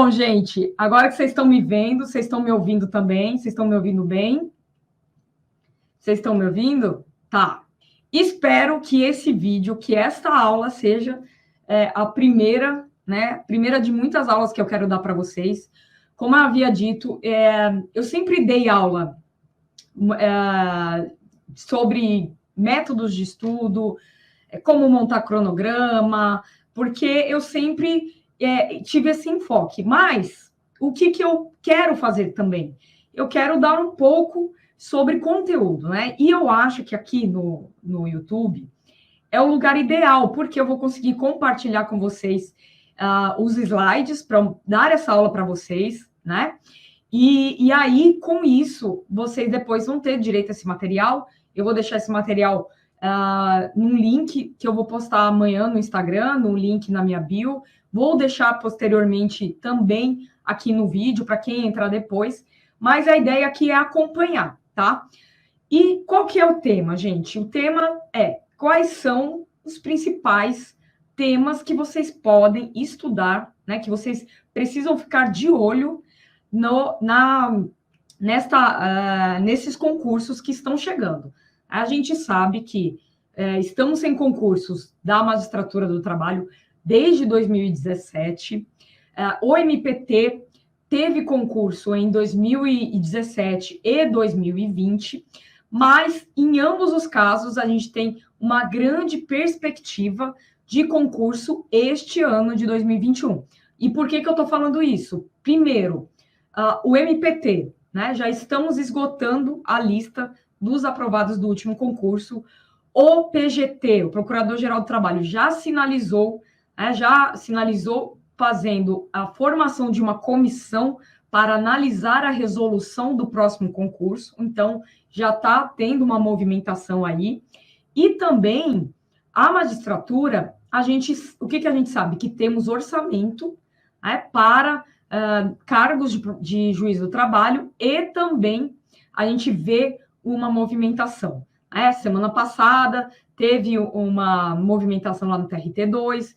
Bom, gente, agora que vocês estão me vendo, vocês estão me ouvindo também? Vocês estão me ouvindo bem? Vocês estão me ouvindo? Tá. Espero que esse vídeo, que esta aula seja a primeira, né? Primeira de muitas aulas que eu quero dar para vocês. Como eu havia dito, eu sempre dei aula sobre métodos de estudo, como montar cronograma, porque eu sempre tive esse enfoque. Mas o que eu quero fazer também? Eu quero dar um pouco sobre conteúdo, né? E eu acho que aqui no YouTube é o lugar ideal, porque eu vou conseguir compartilhar com vocês os slides para dar essa aula para vocês, né? E aí, com isso, vocês depois vão ter direito a esse material. Eu vou deixar esse material num link que eu vou postar amanhã no Instagram, no link na minha bio. Vou deixar posteriormente também aqui no vídeo, para quem entrar depois. Mas a ideia aqui é acompanhar, tá? E qual que é o tema, gente? O tema é quais são os principais temas que vocês podem estudar, né? Que vocês precisam ficar de olho nesses concursos que estão chegando. A gente sabe que estamos sem concursos da Magistratura do Trabalho desde 2017. O MPT teve concurso em 2017 e 2020, mas em ambos os casos a gente tem uma grande perspectiva de concurso este ano de 2021. E por que eu estou falando isso? Primeiro, o MPT, né? Já estamos esgotando a lista dos aprovados do último concurso. O PGT, o Procurador-Geral do Trabalho, já sinalizou fazendo a formação de uma comissão para analisar a resolução do próximo concurso. Então, já está tendo uma movimentação aí. E também, a magistratura, o que a gente sabe? Que temos orçamento para cargos de juiz do trabalho e também a gente vê uma movimentação. Semana passada teve uma movimentação lá no TRT2,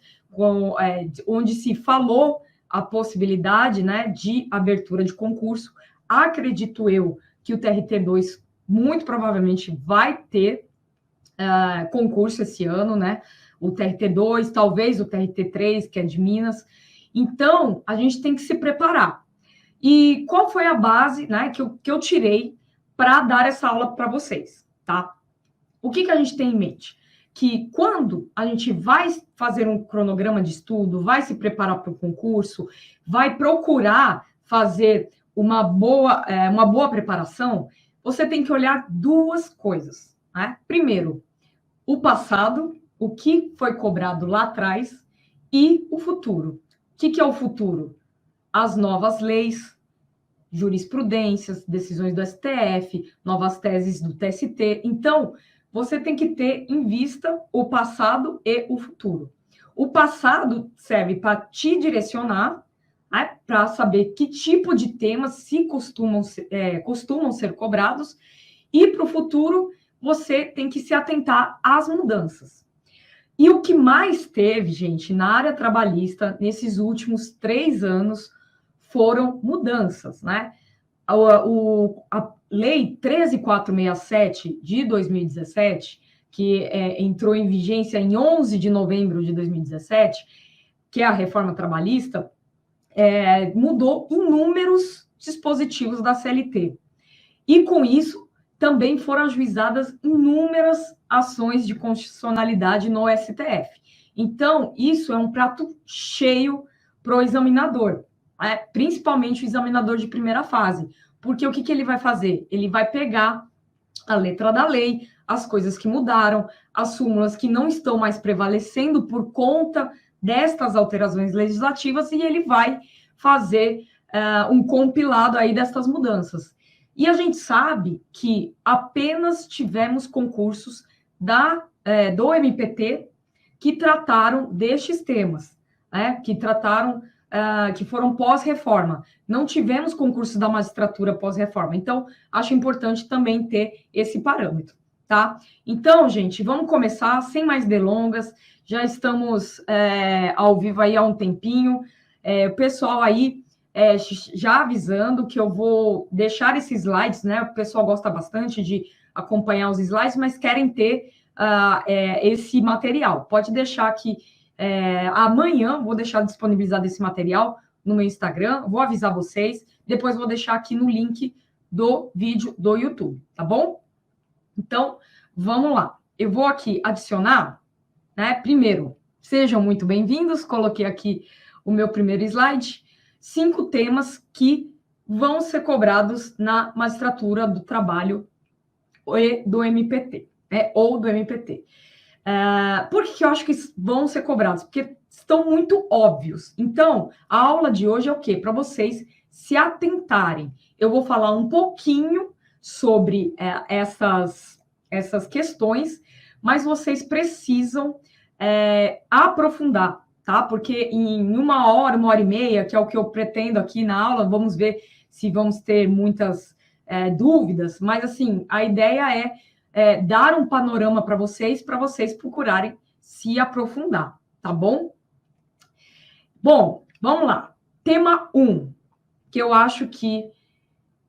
onde se falou a possibilidade, né, de abertura de concurso. Acredito eu que o TRT2 muito provavelmente vai ter concurso esse ano, né? O TRT2, talvez o TRT3, que é de Minas. Então, a gente tem que se preparar. E qual foi a base, né, que eu tirei para dar essa aula para vocês, tá? O que a gente tem em mente? Que quando a gente vai fazer um cronograma de estudo, vai se preparar para o concurso, vai procurar fazer uma boa preparação, você tem que olhar duas coisas, né? Primeiro, o passado, o que foi cobrado lá atrás, e o futuro. O que é o futuro? As novas leis, jurisprudências, decisões do STF, novas teses do TST. Então, você tem que ter em vista o passado e o futuro. O passado serve para te direcionar, né, para saber que tipo de temas costumam ser cobrados, e para o futuro você tem que se atentar às mudanças. E o que mais teve, gente, na área trabalhista nesses últimos 3 anos foram mudanças, né? A Lei 13.467 de 2017, que entrou em vigência em 11 de novembro de 2017, que é a reforma trabalhista, mudou inúmeros dispositivos da CLT. E, com isso, também foram ajuizadas inúmeras ações de constitucionalidade no STF. Então, isso é um prato cheio para o examinador, principalmente o examinador de primeira fase. Porque o que ele vai fazer? Ele vai pegar a letra da lei, as coisas que mudaram, as súmulas que não estão mais prevalecendo por conta destas alterações legislativas, e ele vai fazer um compilado aí destas mudanças. E a gente sabe que apenas tivemos concursos do MPT que trataram destes temas, né? Que foram pós-reforma. Não tivemos concursos da magistratura pós-reforma. Então, acho importante também ter esse parâmetro, tá? Então, gente, vamos começar, sem mais delongas. Já estamos ao vivo aí há um tempinho. O pessoal aí já avisando que eu vou deixar esses slides, né? O pessoal gosta bastante de acompanhar os slides, mas querem ter esse material. Pode deixar que amanhã vou deixar disponibilizado esse material no meu Instagram, vou avisar vocês, depois vou deixar aqui no link do vídeo do YouTube, tá bom? Então, vamos lá. Eu vou aqui adicionar, né? Primeiro, sejam muito bem-vindos, coloquei aqui o meu primeiro slide, 5 temas que vão ser cobrados na magistratura do trabalho e do MPT, né? Ou do MPT. Por que eu acho que vão ser cobrados? Porque estão muito óbvios. Então, a aula de hoje é o quê? Para vocês se atentarem. Eu vou falar um pouquinho sobre essas questões, mas vocês precisam aprofundar, tá? Porque em 1 hora e meia, que é o que eu pretendo aqui na aula, vamos ver se vamos ter muitas dúvidas, mas assim, a ideia é dar um panorama para vocês procurarem se aprofundar, tá bom? Bom, vamos lá. Tema 1, que eu acho que,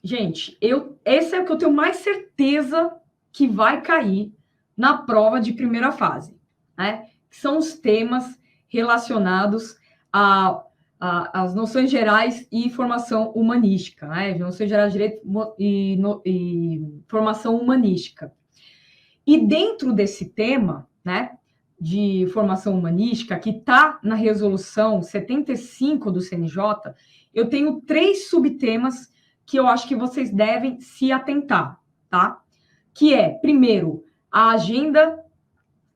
gente, esse é o que eu tenho mais certeza que vai cair na prova de primeira fase, né? Que são os temas relacionados às noções gerais e formação humanística, né? Noções gerais de direito e formação humanística. E dentro desse tema, né, de formação humanística, que está na resolução 75 do CNJ, eu tenho 3 subtemas que eu acho que vocês devem se atentar, tá? Que é, primeiro, a Agenda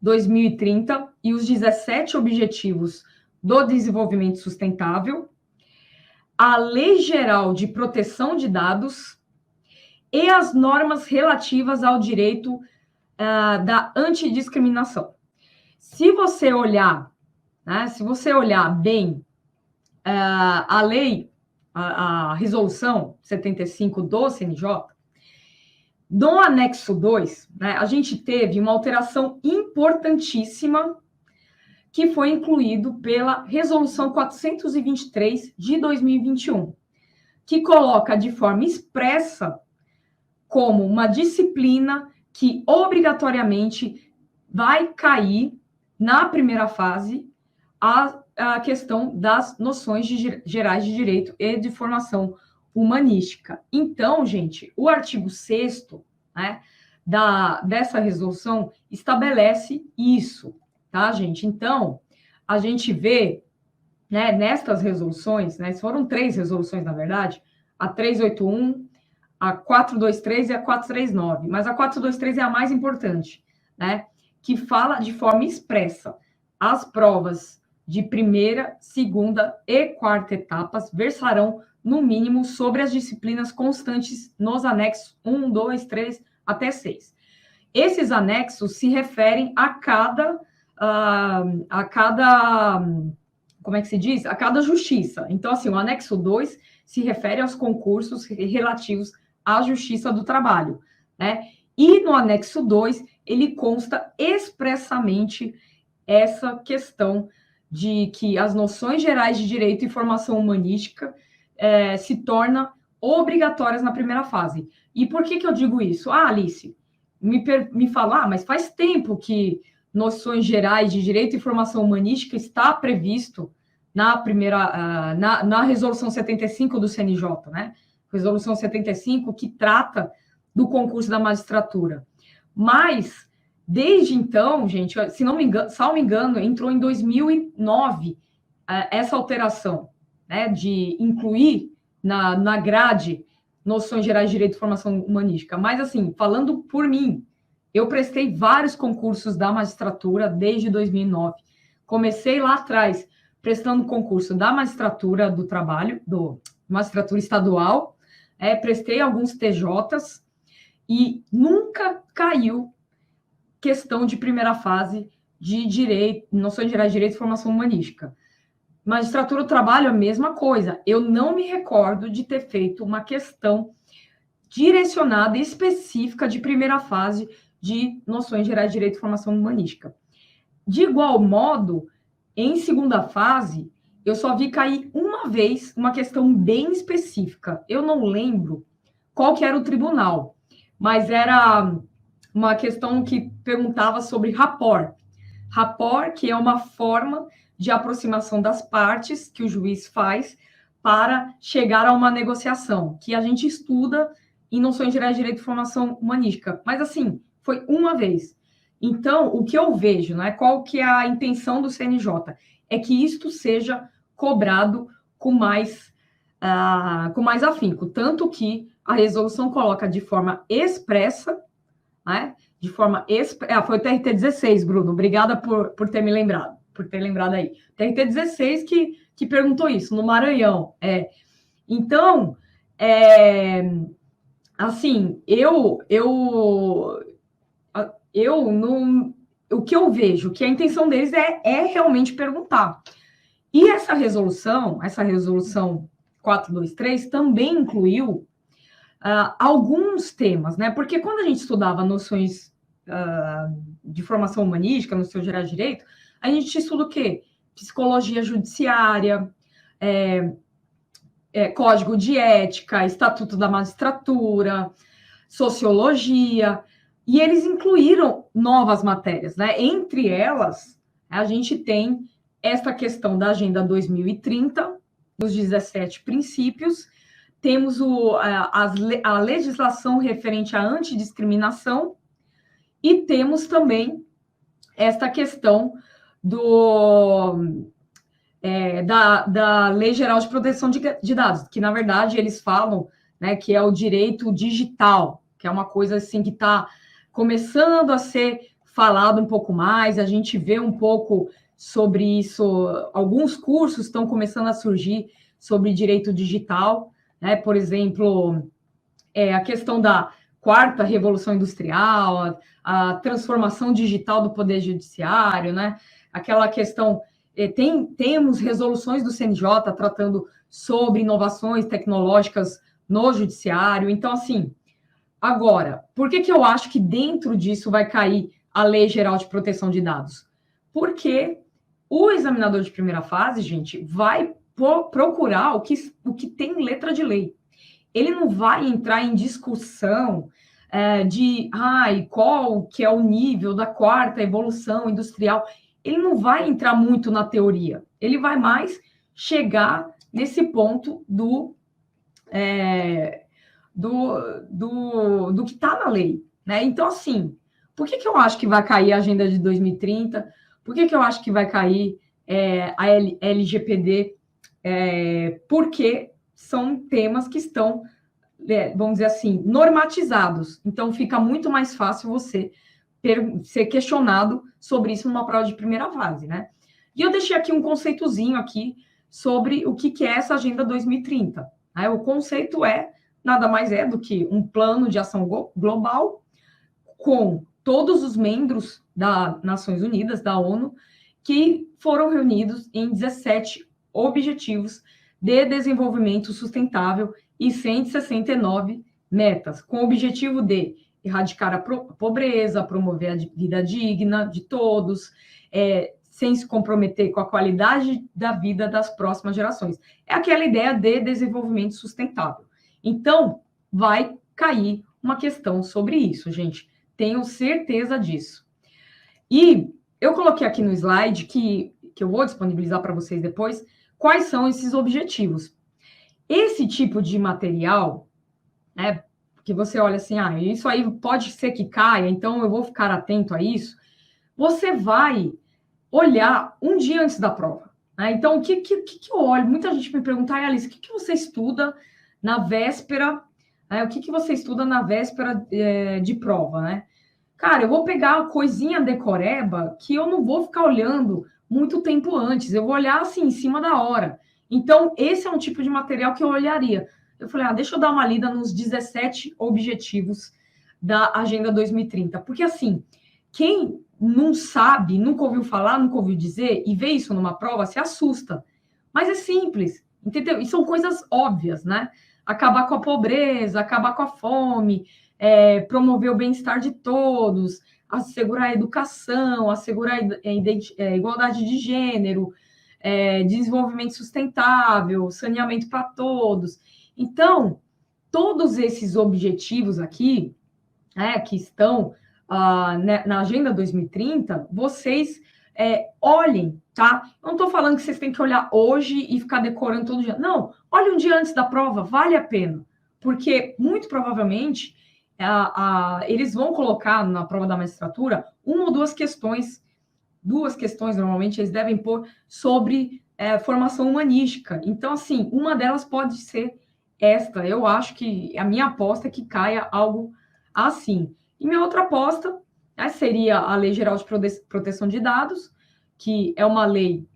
2030 e os 17 Objetivos do Desenvolvimento Sustentável, a Lei Geral de Proteção de Dados e as normas relativas ao direito da antidiscriminação. Se você olhar, né, bem a lei, a resolução 75 do CNJ, no anexo 2, né, a gente teve uma alteração importantíssima que foi incluído pela resolução 423 de 2021, que coloca de forma expressa como uma disciplina que obrigatoriamente vai cair na primeira fase a questão das noções gerais de direito e de formação humanística. Então, gente, o artigo 6º, né, dessa resolução estabelece isso, tá, gente? Então, a gente vê, né, nestas resoluções, né, foram 3 resoluções, na verdade, a 381, a 423 e a 439, mas a 423 é a mais importante, né? Que fala de forma expressa as provas de primeira, segunda e quarta etapas versarão, no mínimo, sobre as disciplinas constantes nos anexos 1, 2, 3 até 6. Esses anexos se referem a cada como é que se diz? A cada justiça. Então, assim, o anexo 2 se refere aos concursos relativos à Justiça do Trabalho, né? E no anexo 2, ele consta expressamente essa questão de que as noções gerais de direito e formação humanística se tornam obrigatórias na primeira fase. E por que eu digo isso? Alice, me fala, mas faz tempo que noções gerais de direito e formação humanística está previsto na primeira, na resolução 75 do CNJ, né? Resolução 75, que trata do concurso da magistratura. Mas, desde então, gente, se não me engano, entrou em 2009 essa alteração, né, de incluir na grade noções gerais de direito e formação humanística. Mas, assim, falando por mim, eu prestei vários concursos da magistratura desde 2009. Comecei lá atrás, prestando concurso da magistratura do trabalho, magistratura estadual, prestei alguns TJs e nunca caiu questão de primeira fase de direito, noções gerais de direito e formação humanística. Magistratura do trabalho, a mesma coisa. Eu não me recordo de ter feito uma questão direcionada e específica de primeira fase de noções gerais de direito e formação humanística. De igual modo, em segunda fase, eu só vi cair uma vez uma questão bem específica. Eu não lembro qual que era o tribunal, mas era uma questão que perguntava sobre rapport. Rapport, que é uma forma de aproximação das partes que o juiz faz para chegar a uma negociação, que a gente estuda em noções gerais de direito de formação humanística. Mas, assim, foi uma vez. Então, o que eu vejo, né, qual que é a intenção do CNJ? É que isto seja cobrado com mais afinco. Tanto que a resolução coloca de forma expressa, né, de forma foi o TRT 16, Bruno, obrigada por ter me lembrado, por ter lembrado aí. TRT 16 que perguntou isso, no Maranhão. Então, assim, não, o que eu vejo, que a intenção deles é realmente perguntar. E essa resolução 423, também incluiu alguns temas, né? Porque quando a gente estudava noções de formação humanística, no seu geral de direito, a gente estuda o quê? Psicologia judiciária, código de ética, estatuto da magistratura, sociologia, e eles incluíram novas matérias, né? Entre elas, a gente tem esta questão da Agenda 2030, dos 17 princípios, temos a legislação referente à antidiscriminação e temos também esta questão da Lei Geral de Proteção de Dados, que, na verdade, eles falam, né, que é o direito digital, que é uma coisa assim que está começando a ser falado um pouco mais, a gente vê um pouco sobre isso, alguns cursos estão começando a surgir sobre direito digital, né? Por exemplo, a questão da quarta revolução industrial, a transformação digital do poder judiciário, né? Aquela questão, temos resoluções do CNJ tratando sobre inovações tecnológicas no judiciário. Então, assim, agora, por que eu acho que dentro disso vai cair a Lei Geral de Proteção de Dados? Porque o examinador de primeira fase, gente, vai procurar o que tem letra de lei. Ele não vai entrar em discussão de qual que é o nível da quarta evolução industrial. Ele não vai entrar muito na teoria. Ele vai mais chegar nesse ponto do que está na lei, né? Então, assim, por que eu acho que vai cair a Agenda de 2030? Por que eu acho que vai cair a LGPD? Porque são temas que estão, vamos dizer assim, normatizados. Então, fica muito mais fácil você ser questionado sobre isso numa prova de primeira fase, né? E eu deixei aqui um conceitozinho aqui sobre o que é essa Agenda 2030. Né? O conceito nada mais é do que um plano de ação global com todos os membros das Nações Unidas, da ONU, que foram reunidos em 17 objetivos de desenvolvimento sustentável e 169 metas, com o objetivo de erradicar a pobreza, promover a vida digna de todos, sem se comprometer com a qualidade da vida das próximas gerações. É aquela ideia de desenvolvimento sustentável. Então, vai cair uma questão sobre isso, gente. Tenho certeza disso. E eu coloquei aqui no slide, que eu vou disponibilizar para vocês depois, quais são esses objetivos. Esse tipo de material, né, que você olha assim, isso aí pode ser que caia, então eu vou ficar atento a isso, você vai olhar um dia antes da prova. Né? Então, o que eu olho? Muita gente me pergunta, Alice, o que você estuda na véspera? O que você estuda na véspera de prova, né? Cara, eu vou pegar a coisinha decoreba que eu não vou ficar olhando muito tempo antes, eu vou olhar assim, em cima da hora. Então, esse é um tipo de material que eu olharia. Eu falei, deixa eu dar uma lida nos 17 objetivos da Agenda 2030. Porque, assim, quem não sabe, nunca ouviu falar, nunca ouviu dizer, e vê isso numa prova, se assusta. Mas é simples, entendeu? E são coisas óbvias, né? Acabar com a pobreza, acabar com a fome, promover o bem-estar de todos, assegurar a educação, assegurar a igualdade de gênero, desenvolvimento sustentável, saneamento para todos. Então, todos esses objetivos aqui, que estão na Agenda 2030, vocês olhem, tá? Eu não estou falando que vocês têm que olhar hoje e ficar decorando todo dia. Não, olhe um dia antes da prova, vale a pena. Porque, muito provavelmente, eles vão colocar na prova da magistratura uma ou duas questões, normalmente, eles devem pôr sobre formação humanística. Então, assim, uma delas pode ser esta. Eu acho que a minha aposta é que caia algo assim. E minha outra aposta seria a Lei Geral de Proteção de Dados, que é uma lei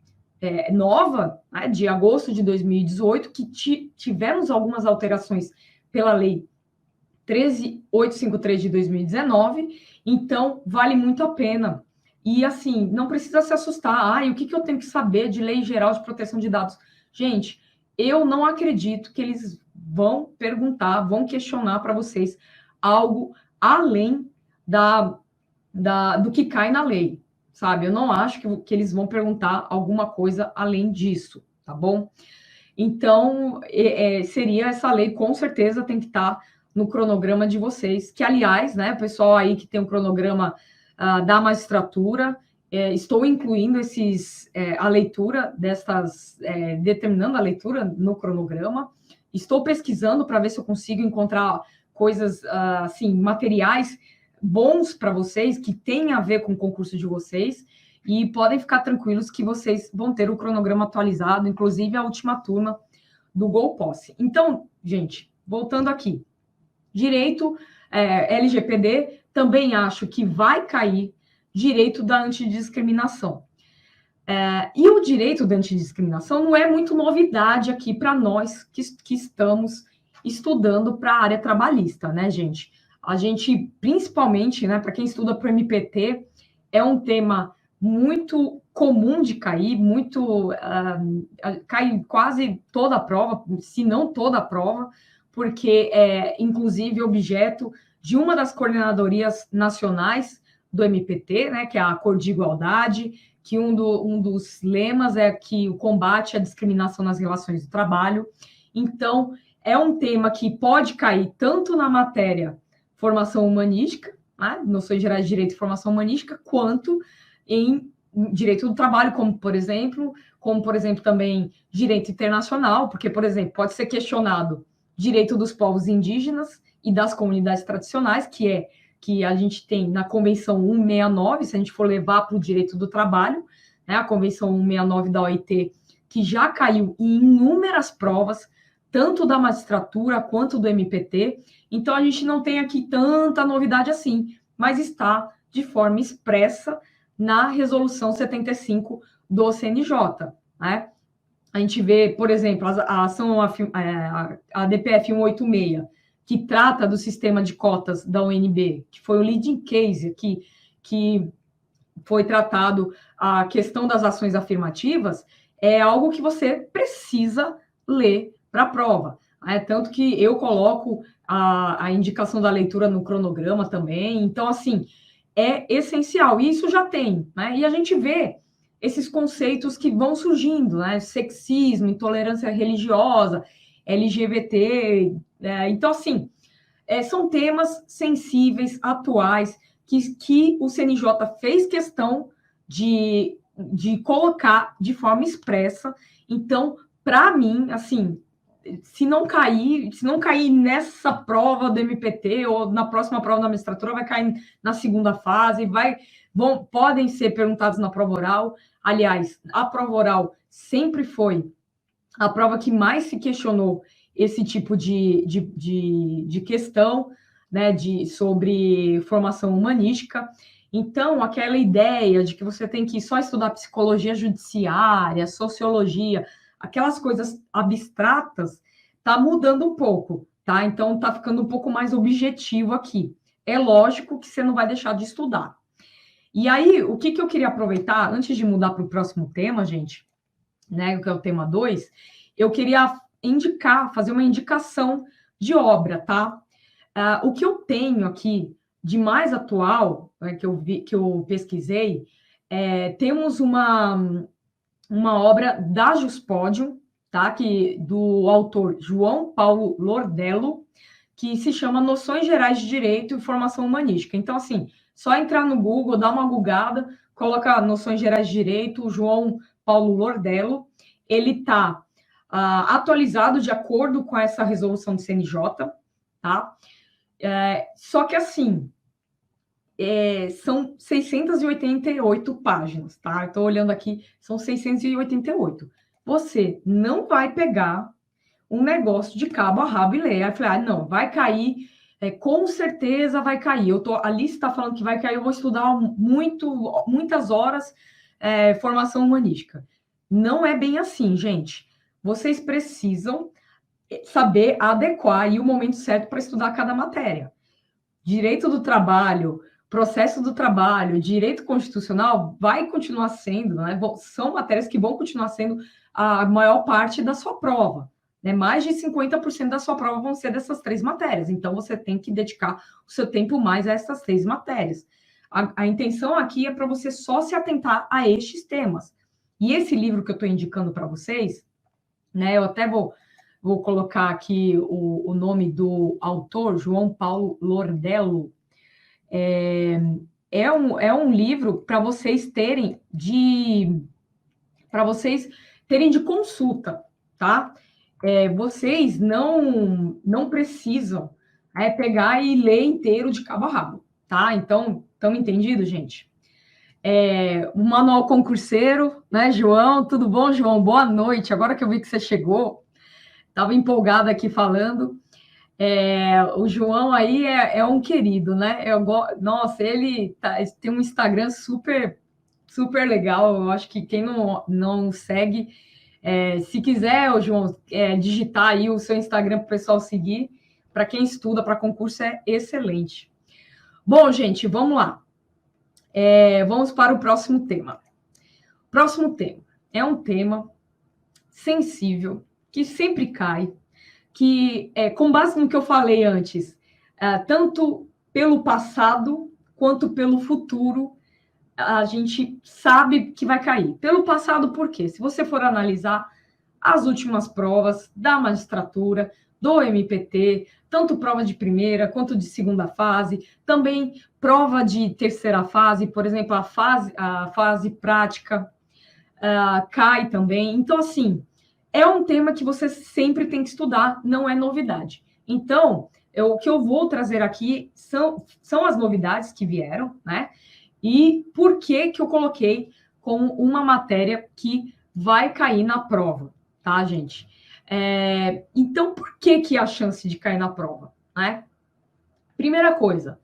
nova, de agosto de 2018, que tivemos algumas alterações pela Lei 13.853 de 2019, então vale muito a pena. E, assim, não precisa se assustar. O que eu tenho que saber de Lei Geral de Proteção de Dados? Gente, eu não acredito que eles vão perguntar, vão questionar para vocês algo além do que cai na lei, sabe? Eu não acho que eles vão perguntar alguma coisa além disso, tá bom? Então, seria essa lei, com certeza, tem que estar no cronograma de vocês, que, aliás, né, o pessoal aí que tem o cronograma da magistratura, estou incluindo a leitura destas, determinando a leitura no cronograma, estou pesquisando para ver se eu consigo encontrar coisas, assim, materiais bons para vocês, que têm a ver com o concurso de vocês, e podem ficar tranquilos que vocês vão ter o cronograma atualizado, inclusive a última turma do Gol Posse. Então, gente, voltando aqui, direito LGPD, também acho que vai cair direito da antidiscriminação. E o direito da antidiscriminação não é muito novidade aqui para nós que estamos estudando para a área trabalhista, né, gente? A gente, principalmente, né, para quem estuda para o MPT, é um tema muito comum de cair, cai quase toda a prova, se não toda a prova, porque é, inclusive, objeto de uma das coordenadorias nacionais do MPT, né, que é a Cor de Igualdade, que um dos lemas é que o combate à discriminação nas relações de trabalho. Então, é um tema que pode cair tanto na matéria formação humanística, né, noções gerais de direito e formação humanística, quanto em direito do trabalho, como por exemplo, também direito internacional, porque, por exemplo, pode ser questionado direito dos povos indígenas e das comunidades tradicionais, que a gente tem na Convenção 169, se a gente for levar para o direito do trabalho, né, a Convenção 169 da OIT, que já caiu em inúmeras provas, tanto da magistratura quanto do MPT. Então, a gente não tem aqui tanta novidade assim, mas está de forma expressa na Resolução 75 do CNJ, né? A gente vê, por exemplo, a ação, a DPF 186, que trata do sistema de cotas da UNB, que foi o leading case aqui, que foi tratado a questão das ações afirmativas, é algo que você precisa ler para a prova. Tanto que eu coloco a indicação da leitura no cronograma também. Então, assim, é essencial. E isso já tem, né? E a gente vê esses conceitos que vão surgindo, né? Sexismo, intolerância religiosa, LGBT. Então, assim, são temas sensíveis, atuais, que o CNJ fez questão de colocar de forma expressa. Então, para mim, assim, se não cair nessa prova do MPT ou na próxima prova da magistratura, vai cair na segunda fase, podem ser perguntados na prova oral. Aliás, a prova oral sempre foi a prova que mais se questionou esse tipo de questão, né, sobre formação humanística. Então, aquela ideia de que você tem que só estudar psicologia judiciária, sociologia, aquelas coisas abstratas, está mudando um pouco, tá? Então, está ficando um pouco mais objetivo aqui. É lógico que você não vai deixar de estudar. E aí, o que eu queria aproveitar, antes de mudar para o próximo tema, gente, né, que é o tema 2, eu queria fazer uma indicação de obra, tá? O que eu tenho aqui de mais atual, né, que eu pesquisei, temos uma uma obra da Juspodium, tá? Do autor João Paulo Lordello, que se chama Noções Gerais de Direito e Formação Humanística. Então, assim, só entrar no Google, dar uma googada, coloca Noções Gerais de Direito, João Paulo Lordello, ele está atualizado de acordo com essa resolução do CNJ, tá? Só que, assim, são 688 páginas, tá? Estou olhando aqui, são 688. Você não vai pegar um negócio de cabo a rabo e ler. Aí eu falei, não, vai cair, com certeza vai cair. A lista está falando que vai cair, eu vou estudar muitas horas formação humanística. Não é bem assim, gente. Vocês precisam saber adequar aí o momento certo para estudar cada matéria. Direito do trabalho, processo do trabalho, direito constitucional vai continuar sendo, né? São matérias que vão continuar sendo a maior parte da sua prova. Né? Mais de 50% da sua prova vão ser dessas 3 matérias. Então, você tem que dedicar o seu tempo mais a essas 3 matérias. A intenção aqui é para você só se atentar a estes temas. E esse livro que eu estou indicando para vocês, né? Eu até vou colocar aqui o nome do autor, João Paulo Lordello. É um livro para vocês terem de consulta, tá? Vocês não precisam pegar e ler inteiro de cabo a rabo, tá? Então, estão entendido, gente? O manual concurseiro, né, João? Tudo bom, João? Boa noite. Agora que eu vi que você chegou, estava empolgada aqui falando. O João aí é um querido, né? Nossa, ele tem um Instagram super, super legal. Eu acho que quem não segue, se quiser, João, digitar aí o seu Instagram para o pessoal seguir, para quem estuda para concurso é excelente. Bom, gente, vamos lá. Vamos para o próximo tema. Próximo tema é um tema sensível, que sempre cai, que, com base no que eu falei antes, tanto pelo passado quanto pelo futuro, a gente sabe que vai cair. Pelo passado, por quê? Se você for analisar as últimas provas da magistratura, do MPT, tanto prova de primeira quanto de segunda fase, também prova de terceira fase, por exemplo, a fase prática cai também. Então, assim, é um tema que você sempre tem que estudar, não é novidade. Então, o que eu vou trazer aqui são as novidades que vieram, né? E por que eu coloquei como uma matéria que vai cair na prova, tá, gente? Então, por que a chance de cair na prova, né? Primeira coisa,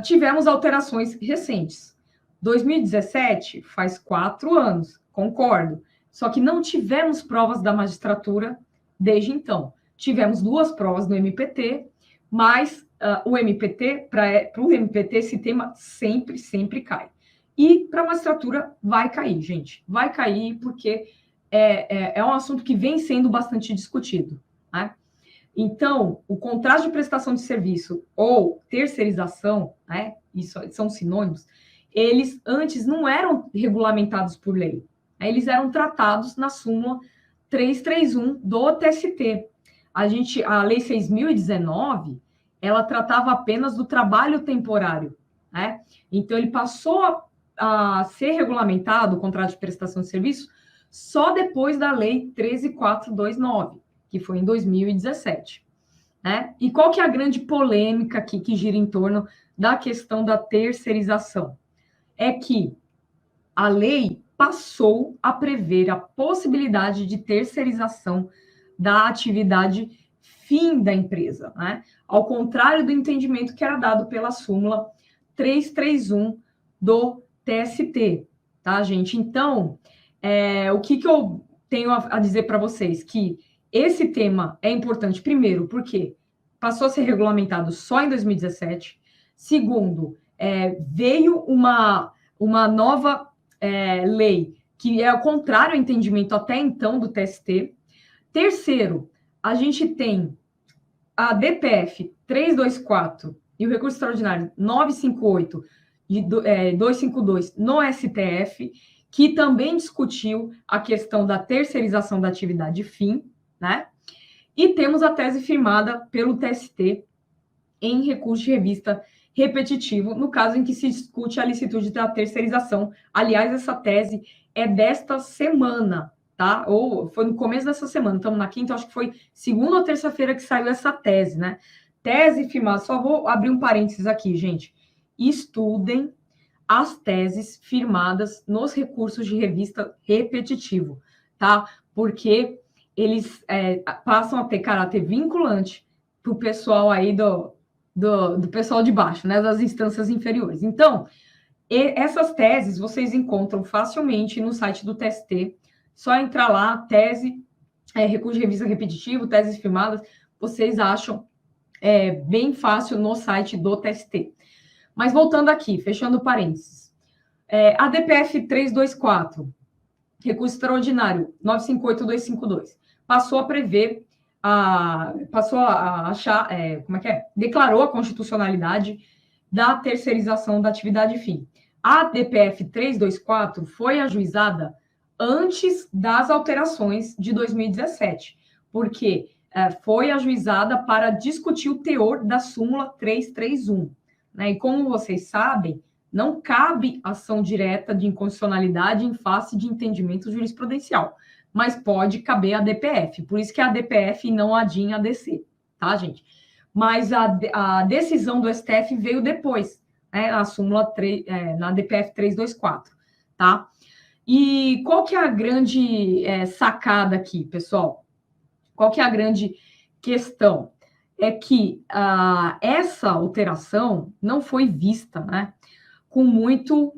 tivemos alterações recentes. 2017 faz 4 anos, concordo. Só que não tivemos provas da magistratura desde então. Tivemos 2 provas no MPT, mas o MPT, para o MPT, esse tema sempre, sempre cai. E para a magistratura vai cair, gente. Vai cair porque é um assunto que vem sendo bastante discutido, né? Então, o contrato de prestação de serviço ou terceirização, né? Isso são sinônimos, eles antes não eram regulamentados por lei. Eles eram tratados na súmula 331 do TST. A Lei 6.019, ela tratava apenas do trabalho temporário, né? Então, ele passou a ser regulamentado, o contrato de prestação de serviço, só depois da Lei 13.429, que foi em 2017. Né? E qual que é a grande polêmica aqui que gira em torno da questão da terceirização? É que a lei passou a prever a possibilidade de terceirização da atividade fim da empresa, né? Ao contrário do entendimento que era dado pela súmula 331 do TST, tá, gente? Então, o que eu tenho a dizer para vocês? Que esse tema é importante, primeiro, porque passou a ser regulamentado só em 2017. Segundo, veio uma nova lei que é ao contrário ao entendimento até então do TST. Terceiro, a gente tem a DPF 324 e o recurso extraordinário 958 e 252 no STF, que também discutiu a questão da terceirização da atividade fim, né? E temos a tese firmada pelo TST em recurso de revista repetitivo, no caso em que se discute a licitude da terceirização. Aliás, essa tese é desta semana, tá? Ou foi no começo dessa semana, estamos na quinta, acho que foi segunda ou terça-feira que saiu essa tese, né? Tese firmada, só vou abrir um parênteses aqui, gente. Estudem as teses firmadas nos recursos de revista repetitivo, tá? Porque eles passam a ter caráter vinculante para o pessoal aí do pessoal de baixo, né? Das instâncias inferiores. Então, essas teses vocês encontram facilmente no site do TST. Só entrar lá, tese, recurso de revista repetitivo, teses firmadas, vocês acham bem fácil no site do TST. Mas voltando aqui, fechando parênteses. A DPF 324, recurso extraordinário 958.252, passou a prever, passou a achar, declarou a constitucionalidade da terceirização da atividade fim. A DPF 324 foi ajuizada antes das alterações de 2017, porque foi ajuizada para discutir o teor da súmula 331. Né? E como vocês sabem, não cabe ação direta de inconstitucionalidade em face de entendimento jurisprudencial, mas pode caber a DPF, por isso que é a DPF e não a DIN ADC, tá, gente? Mas a decisão do STF veio depois, né, na súmula na DPF 324, tá? E qual que é a grande sacada aqui, pessoal? Qual que é a grande questão? É que essa alteração não foi vista, né? Com muito...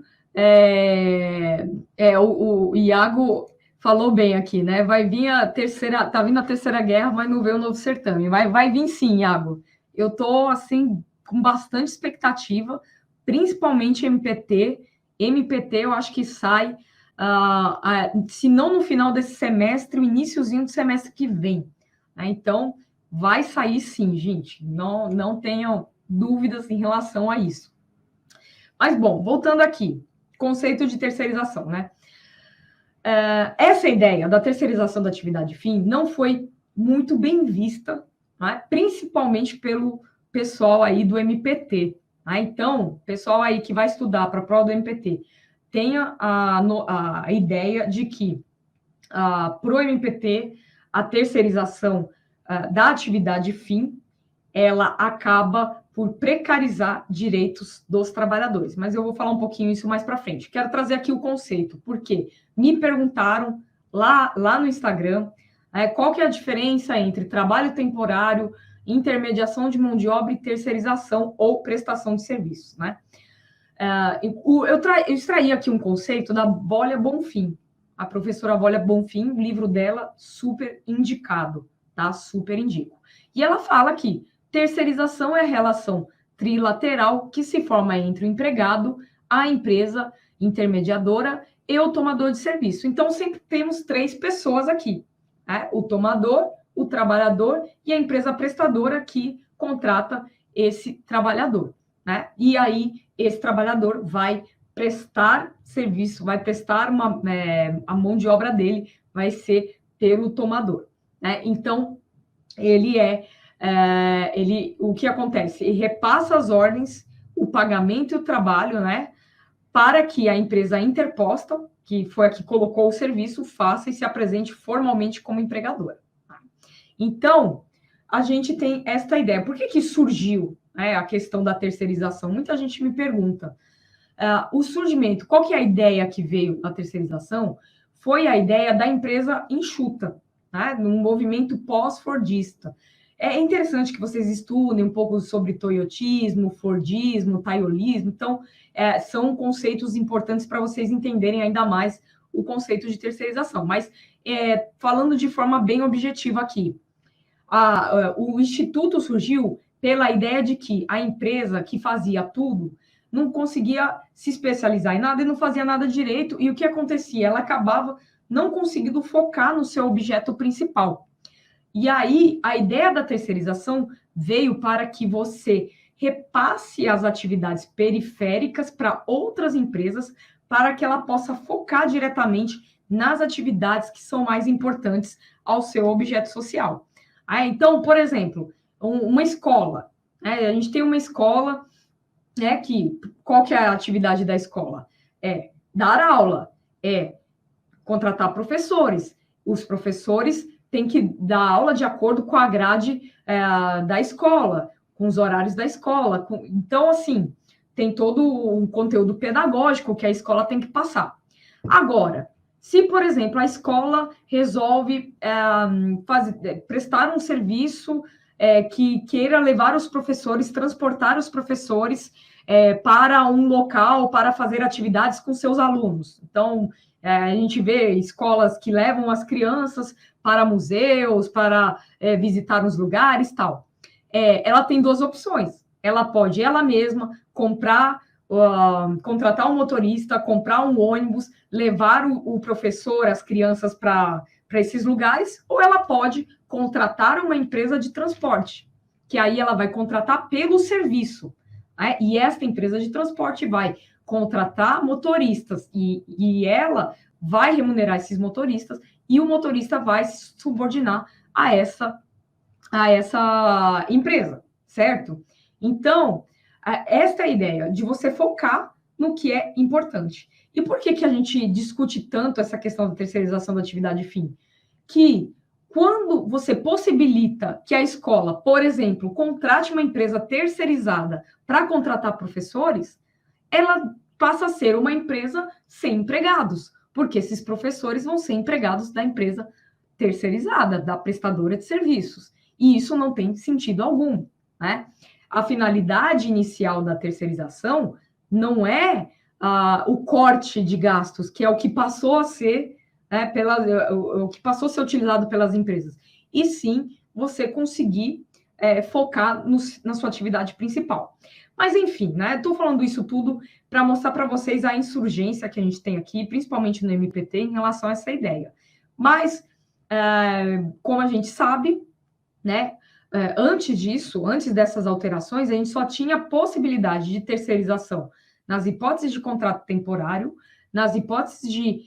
o Iago falou bem aqui, né? Vai vir a terceira... Tá vindo a terceira guerra, mas não veio o novo certame. Vai vir sim, Iago. Eu tô, assim, com bastante expectativa, principalmente MPT. MPT, eu acho que sai... se não no final desse semestre, o iniciozinho do semestre que vem. Né? Então, vai sair sim, gente. Não tenham dúvidas em relação a isso. Mas, bom, voltando aqui, conceito de terceirização, né? Essa ideia da terceirização da atividade fim não foi muito bem vista, né? Principalmente pelo pessoal aí do MPT. Né? Então, pessoal aí que vai estudar para a prova do MPT, tenha a ideia de que, para o MPT, a terceirização da atividade fim, ela acaba por precarizar direitos dos trabalhadores. Mas eu vou falar um pouquinho isso mais para frente. Quero trazer aqui o conceito, porque me perguntaram lá no Instagram qual que é a diferença entre trabalho temporário, intermediação de mão de obra e terceirização ou prestação de serviços, né? Eu extraí aqui um conceito da Bólia Bonfim, a professora Bólia Bonfim, livro dela super indicado, tá? Super indico. E ela fala que terceirização é a relação trilateral que se forma entre o empregado, a empresa intermediadora e o tomador de serviço. Então, sempre temos três pessoas aqui, né? O tomador, o trabalhador e a empresa prestadora que contrata esse trabalhador, né? E aí, esse trabalhador vai prestar serviço, vai prestar a mão de obra dele vai ser pelo tomador, né? Então, o que acontece? Ele repassa as ordens, o pagamento e o trabalho, né? Para que a empresa interposta, que foi a que colocou o serviço, faça e se apresente formalmente como empregadora. Então, a gente tem esta ideia. Por que surgiu a questão da terceirização? Muita gente me pergunta. O surgimento, qual que é a ideia que veio da terceirização? Foi a ideia da empresa enxuta, né? Num movimento pós-fordista. É interessante que vocês estudem um pouco sobre toyotismo, fordismo, taiolismo. Então, são conceitos importantes para vocês entenderem ainda mais o conceito de terceirização. Mas, falando de forma bem objetiva aqui, o Instituto surgiu pela ideia de que a empresa que fazia tudo não conseguia se especializar em nada e não fazia nada direito. E o que acontecia? Ela acabava não conseguindo focar no seu objeto principal. E aí, a ideia da terceirização veio para que você repasse as atividades periféricas para outras empresas para que ela possa focar diretamente nas atividades que são mais importantes ao seu objeto social. Então, por exemplo, uma escola, a gente tem uma escola, qual que é a atividade da escola? É dar aula, é contratar professores. Os professores têm que dar aula de acordo com a grade da escola, com os horários da escola. Então, assim, tem todo um conteúdo pedagógico que a escola tem que passar. Agora, se, por exemplo, a escola resolve prestar um serviço que queira levar os professores, transportar os professores para um local para fazer atividades com seus alunos. Então, a gente vê escolas que levam as crianças para museus, para visitar os lugares, tal. Ela tem duas opções. Ela pode, ela mesma, contratar um motorista, comprar um ônibus, levar o professor, as crianças para esses lugares, ou ela pode contratar uma empresa de transporte, que aí ela vai contratar pelo serviço. E esta empresa de transporte vai contratar motoristas e ela vai remunerar esses motoristas e o motorista vai se subordinar a essa empresa, certo? Então, esta é a ideia de você focar no que é importante. E por que a gente discute tanto essa questão da terceirização da atividade fim? Que quando você possibilita que a escola, por exemplo, contrate uma empresa terceirizada para contratar professores, ela passa a ser uma empresa sem empregados, porque esses professores vão ser empregados da empresa terceirizada, da prestadora de serviços. E isso não tem sentido algum, né? A finalidade inicial da terceirização não é o corte de gastos, que é o que passou a ser o que passou a ser utilizado pelas empresas, e sim você conseguir focar na sua atividade principal. Mas, enfim, né? Estou falando isso tudo para mostrar para vocês a insurgência que a gente tem aqui, principalmente no MPT, em relação a essa ideia. Mas, como a gente sabe, né? Antes disso, antes dessas alterações, a gente só tinha possibilidade de terceirização nas hipóteses de contrato temporário, nas hipóteses de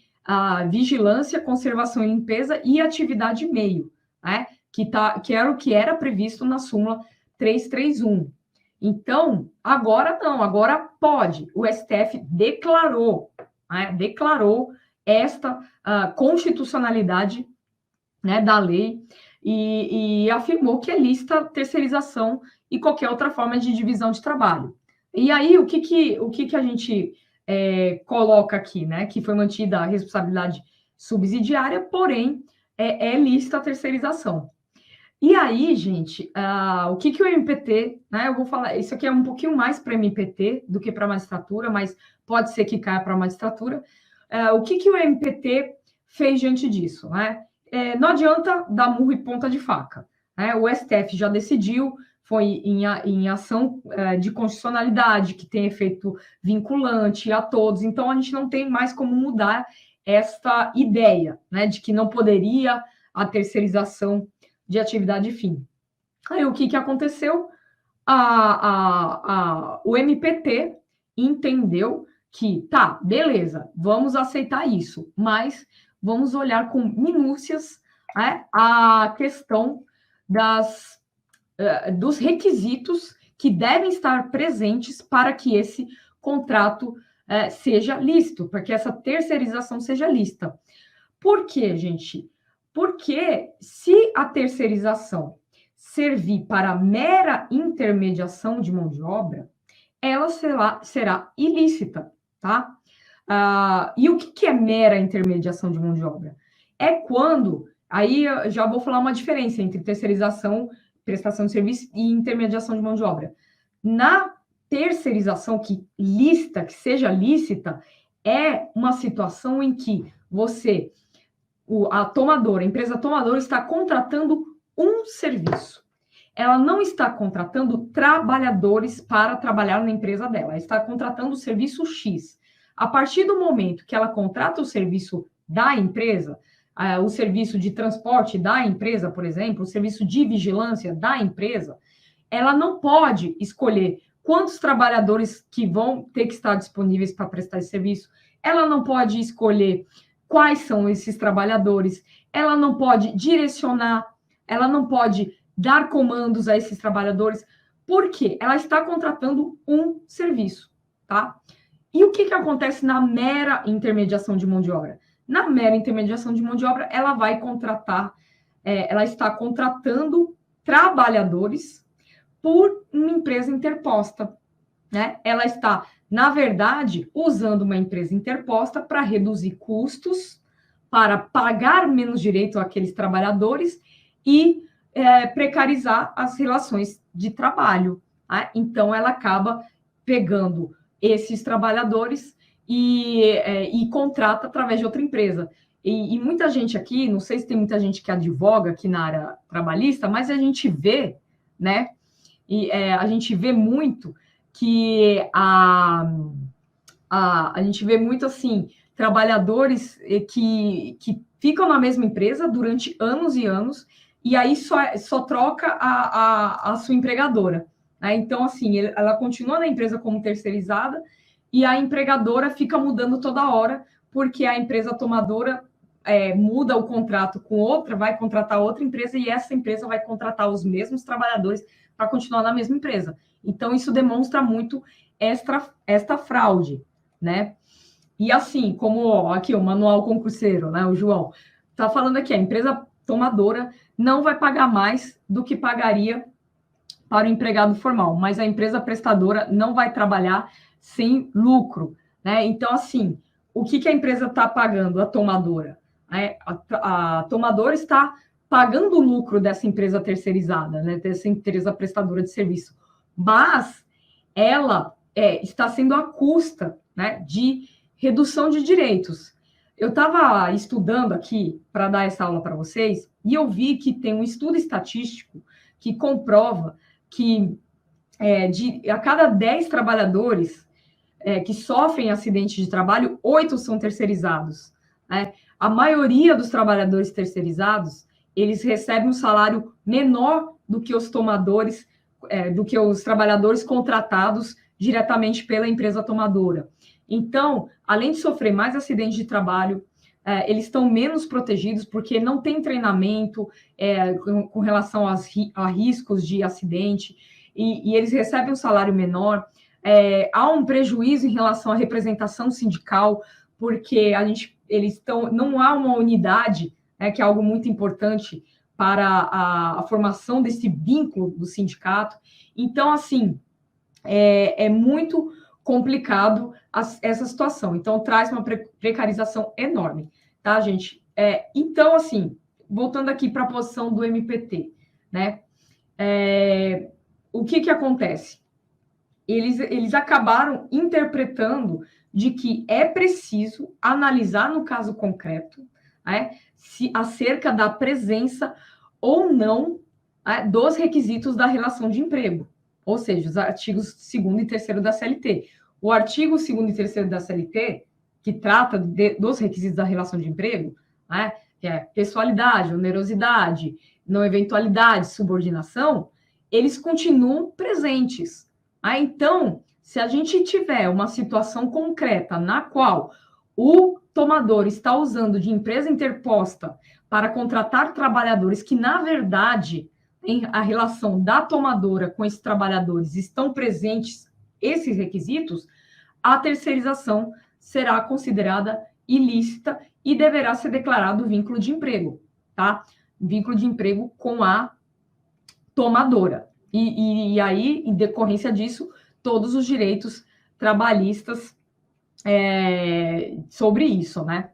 vigilância, conservação e limpeza e atividade meio, né? Que era o que era previsto na súmula 331. Então, agora não, agora pode. O STF declarou esta constitucionalidade, né, da lei e afirmou que é lícita a terceirização e qualquer outra forma de divisão de trabalho. E aí, o que a gente coloca aqui, né? Que foi mantida a responsabilidade subsidiária, porém, é lícita a terceirização. E aí, gente, o que o MPT, né? Eu vou falar, isso aqui é um pouquinho mais para MPT do que para magistratura, mas pode ser que caia para magistratura. O que o MPT fez diante disso, né? Não adianta dar murro e ponta de faca, né? O STF já decidiu, foi em ação de constitucionalidade, que tem efeito vinculante a todos, então a gente não tem mais como mudar esta ideia, né, de que não poderia a terceirização de atividade fim. Aí o que aconteceu? O MPT entendeu que, tá, beleza, vamos aceitar isso, mas vamos olhar com minúcias, né, a questão dos requisitos que devem estar presentes para que esse contrato seja lícito, para que essa terceirização seja lícita. Por quê, gente? Porque se a terceirização servir para mera intermediação de mão de obra, ela será ilícita, tá? E o que é mera intermediação de mão de obra? É quando, aí eu já vou falar uma diferença entre terceirização, prestação de serviço e intermediação de mão de obra. Na terceirização que seja lícita, é uma situação em que a empresa tomadora está contratando um serviço. Ela não está contratando trabalhadores para trabalhar na empresa dela, ela está contratando o serviço X. A partir do momento que ela contrata o serviço da empresa, o serviço de transporte da empresa, por exemplo, o serviço de vigilância da empresa, ela não pode escolher quantos trabalhadores que vão ter que estar disponíveis para prestar esse serviço. ela não pode escolher quais são esses trabalhadores, ela não pode direcionar, ela não pode dar comandos a esses trabalhadores, porque ela está contratando um serviço, tá? E o que acontece na mera intermediação de mão de obra? Na mera intermediação de mão de obra, ela vai contratar, ela está contratando trabalhadores por uma empresa interposta, né? Ela está, na verdade, usando uma empresa interposta para reduzir custos, para pagar menos direito àqueles trabalhadores e precarizar as relações de trabalho. Né? Então, ela acaba pegando esses trabalhadores e contrata através de outra empresa. E muita gente aqui, não sei se tem muita gente que advoga aqui na área trabalhista, mas a gente vê, né? A gente vê muito que a gente vê muito assim trabalhadores que ficam na mesma empresa durante anos e anos e aí só troca a sua empregadora. Né? Então, assim, ela continua na empresa como terceirizada e a empregadora fica mudando toda hora, porque a empresa tomadora muda o contrato com outra, vai contratar outra empresa e essa empresa vai contratar os mesmos trabalhadores para continuar na mesma empresa. Então, isso demonstra muito esta fraude, né? E assim, como aqui o manual concurseiro, né? O João está falando aqui, a empresa tomadora não vai pagar mais do que pagaria para o empregado formal, mas a empresa prestadora não vai trabalhar sem lucro, né? Então, assim, o que a empresa está pagando, a tomadora? A tomadora está pagando o lucro dessa empresa terceirizada, né? Dessa empresa prestadora de serviço, mas ela está sendo à custa, né, de redução de direitos. Eu estava estudando aqui para dar essa aula para vocês e eu vi que tem um estudo estatístico que comprova que a cada 10 trabalhadores que sofrem acidente de trabalho, 8 são terceirizados. Né? A maioria dos trabalhadores terceirizados, eles recebem um salário menor do que os tomadores, do que os trabalhadores contratados diretamente pela empresa tomadora. Então, além de sofrer mais acidentes de trabalho, eles estão menos protegidos porque não tem treinamento com relação a riscos de acidente e eles recebem um salário menor. Há um prejuízo em relação à representação sindical, porque não há uma unidade, que é algo muito importante para a formação desse vínculo do sindicato. Então, assim, é muito complicado essa situação. Então, traz uma precarização enorme, tá, gente? Então, assim, voltando aqui para a posição do MPT, né? O que acontece? Eles acabaram interpretando de que é preciso analisar no caso concreto, né, se acerca da presença ou não dos requisitos da relação de emprego, ou seja, os artigos 2º e 3º da CLT. O artigo 2º e 3º da CLT, que trata dos requisitos da relação de emprego, né, que é pessoalidade, onerosidade, não eventualidade, subordinação, eles continuam presentes. Então, se a gente tiver uma situação concreta na qual o tomador está usando de empresa interposta para contratar trabalhadores que, na verdade, em a relação da tomadora com esses trabalhadores estão presentes esses requisitos, a terceirização será considerada ilícita e deverá ser declarado vínculo de emprego, tá? Vínculo de emprego com a tomadora. E aí, em decorrência disso, todos os direitos trabalhistas sobre isso, né?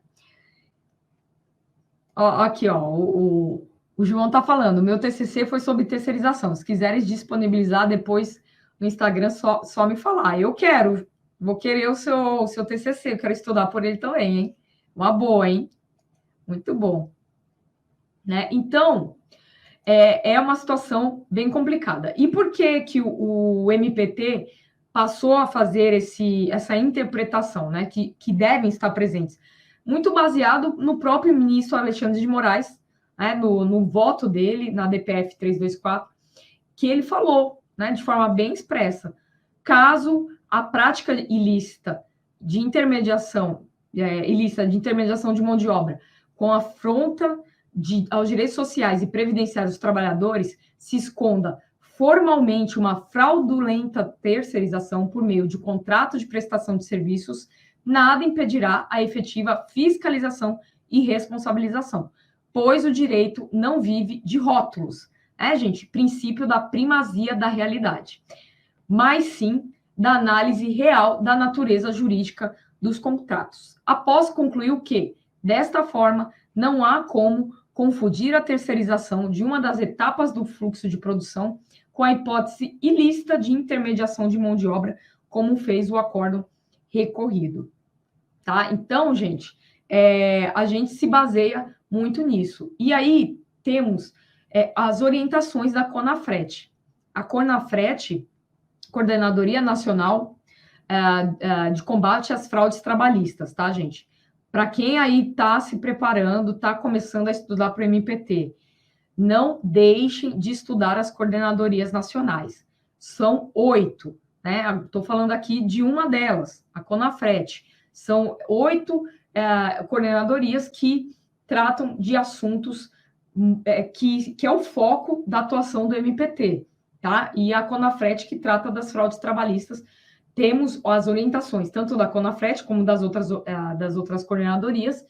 Aqui, o João está falando, o meu TCC foi sobre terceirização. Se quiseres disponibilizar depois no Instagram, só me falar. Eu quero, vou querer o seu TCC, eu quero estudar por ele também, hein? Uma boa, hein? Muito bom. Né? Então, é uma situação bem complicada. E por que o MPT passou a fazer essa interpretação, né? Que devem estar presentes? Muito baseado no próprio ministro Alexandre de Moraes, né? No voto dele, na DPF 324, que ele falou, né? De forma bem expressa, caso a prática ilícita de intermediação ilícita de intermediação de mão de obra com afronta aos direitos sociais e previdenciários dos trabalhadores se esconda formalmente uma fraudulenta terceirização por meio de contrato de prestação de serviços, nada impedirá a efetiva fiscalização e responsabilização, pois o direito não vive de rótulos, gente? Princípio da primazia da realidade, mas sim da análise real da natureza jurídica dos contratos. Após concluir o que, desta forma, não há como confundir a terceirização de uma das etapas do fluxo de produção com a hipótese ilícita de intermediação de mão de obra, como fez o acórdão recorrido. Tá? Então, gente, a gente se baseia muito nisso. E aí temos as orientações da CONAFRET. A CONAFRET, Coordenadoria Nacional de Combate às Fraudes Trabalhistas, tá, gente? Para quem aí está se preparando, está começando a estudar para o MPT, não deixem de estudar as coordenadorias nacionais. São 8, né? Estou falando aqui de uma delas, a CONAFRET. São 8 coordenadorias que tratam de assuntos que é o foco da atuação do MPT, tá? E a CONAFRET que trata das fraudes trabalhistas. Temos as orientações, tanto da CONAFRET como das outras coordenadorias,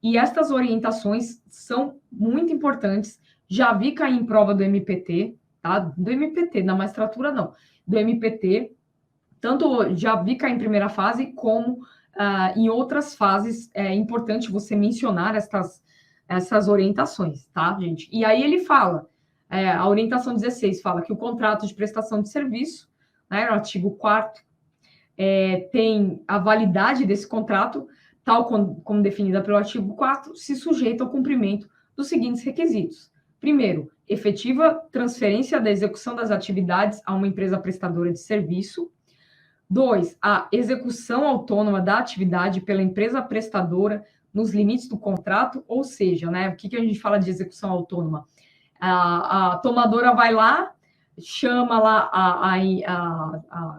e estas orientações são muito importantes. Já vi cair em prova do MPT, tá? Do MPT, da magistratura não, do MPT, tanto já vi cair em primeira fase, como em outras fases. É importante você mencionar essas orientações, tá, gente? E aí ele fala, a orientação 16 fala que o contrato de prestação de serviço, né, no artigo 4º, tem a validade desse contrato, tal como definida pelo artigo 4º, se sujeita ao cumprimento dos seguintes requisitos. Primeiro, efetiva transferência da execução das atividades a uma empresa prestadora de serviço. 2, a execução autônoma da atividade pela empresa prestadora nos limites do contrato, ou seja, né, o que a gente fala de execução autônoma? A tomadora vai lá, chama lá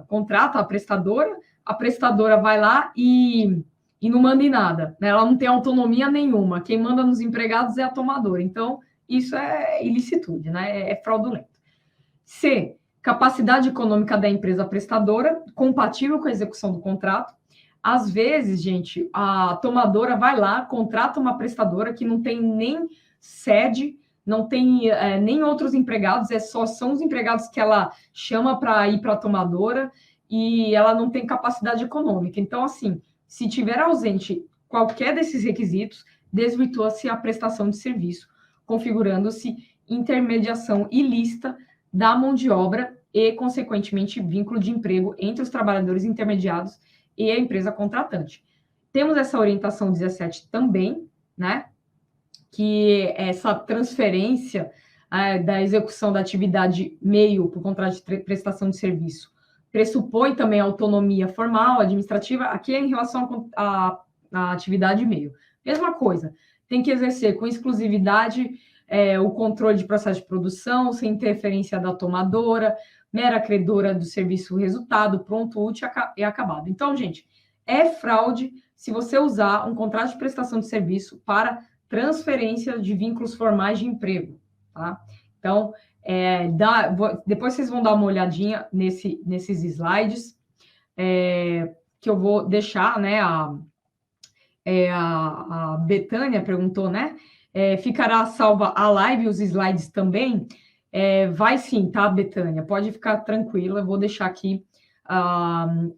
contrata a prestadora vai lá e não manda em nada, né? Ela não tem autonomia nenhuma, quem manda nos empregados é a tomadora, então isso é ilicitude, né? É fraudulento. C, capacidade econômica da empresa prestadora, compatível com a execução do contrato. Às vezes, gente, a tomadora vai lá, contrata uma prestadora que não tem nem sede, não tem nem outros empregados, são os empregados que ela chama para ir para a tomadora e ela não tem capacidade econômica. Então, assim, se tiver ausente qualquer desses requisitos, desvirtua-se a prestação de serviço, configurando-se intermediação ilícita da mão de obra e, consequentemente, vínculo de emprego entre os trabalhadores intermediados e a empresa contratante. Temos essa orientação 17 também, né? Que essa transferência da execução da atividade meio por contrato de prestação de serviço pressupõe também autonomia formal, administrativa, aqui é em relação à atividade meio. Mesma coisa, tem que exercer com exclusividade o controle de processo de produção, sem interferência da tomadora, mera credora do serviço resultado, pronto, útil e acabado. Então, gente, é fraude se você usar um contrato de prestação de serviço para transferência de vínculos formais de emprego, tá? Então, depois vocês vão dar uma olhadinha nesses slides, que eu vou deixar, né? A Betânia perguntou, né? Ficará salva a live e os slides também? Vai sim, tá, Betânia? Pode ficar tranquila, eu vou deixar aqui.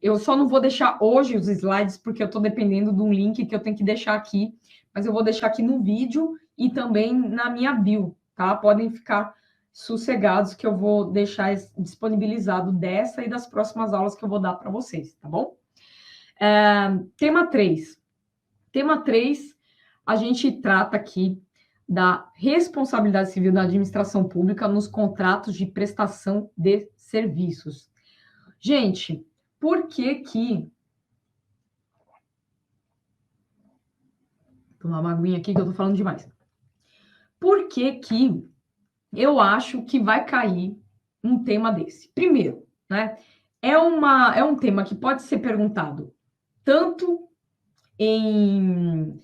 Eu só não vou deixar hoje os slides, porque eu estou dependendo de um link que eu tenho que deixar aqui, mas eu vou deixar aqui no vídeo e também na minha bio, tá? Podem ficar sossegados que eu vou deixar disponibilizado dessa e das próximas aulas que eu vou dar para vocês, tá bom? Tema 3. Tema 3, a gente trata aqui da responsabilidade civil da administração pública nos contratos de prestação de serviços. Gente, por que que... Vou tomar uma aguinha aqui que eu tô falando demais. Por que que eu acho que vai cair um tema desse? Primeiro, né? É um tema que pode ser perguntado tanto em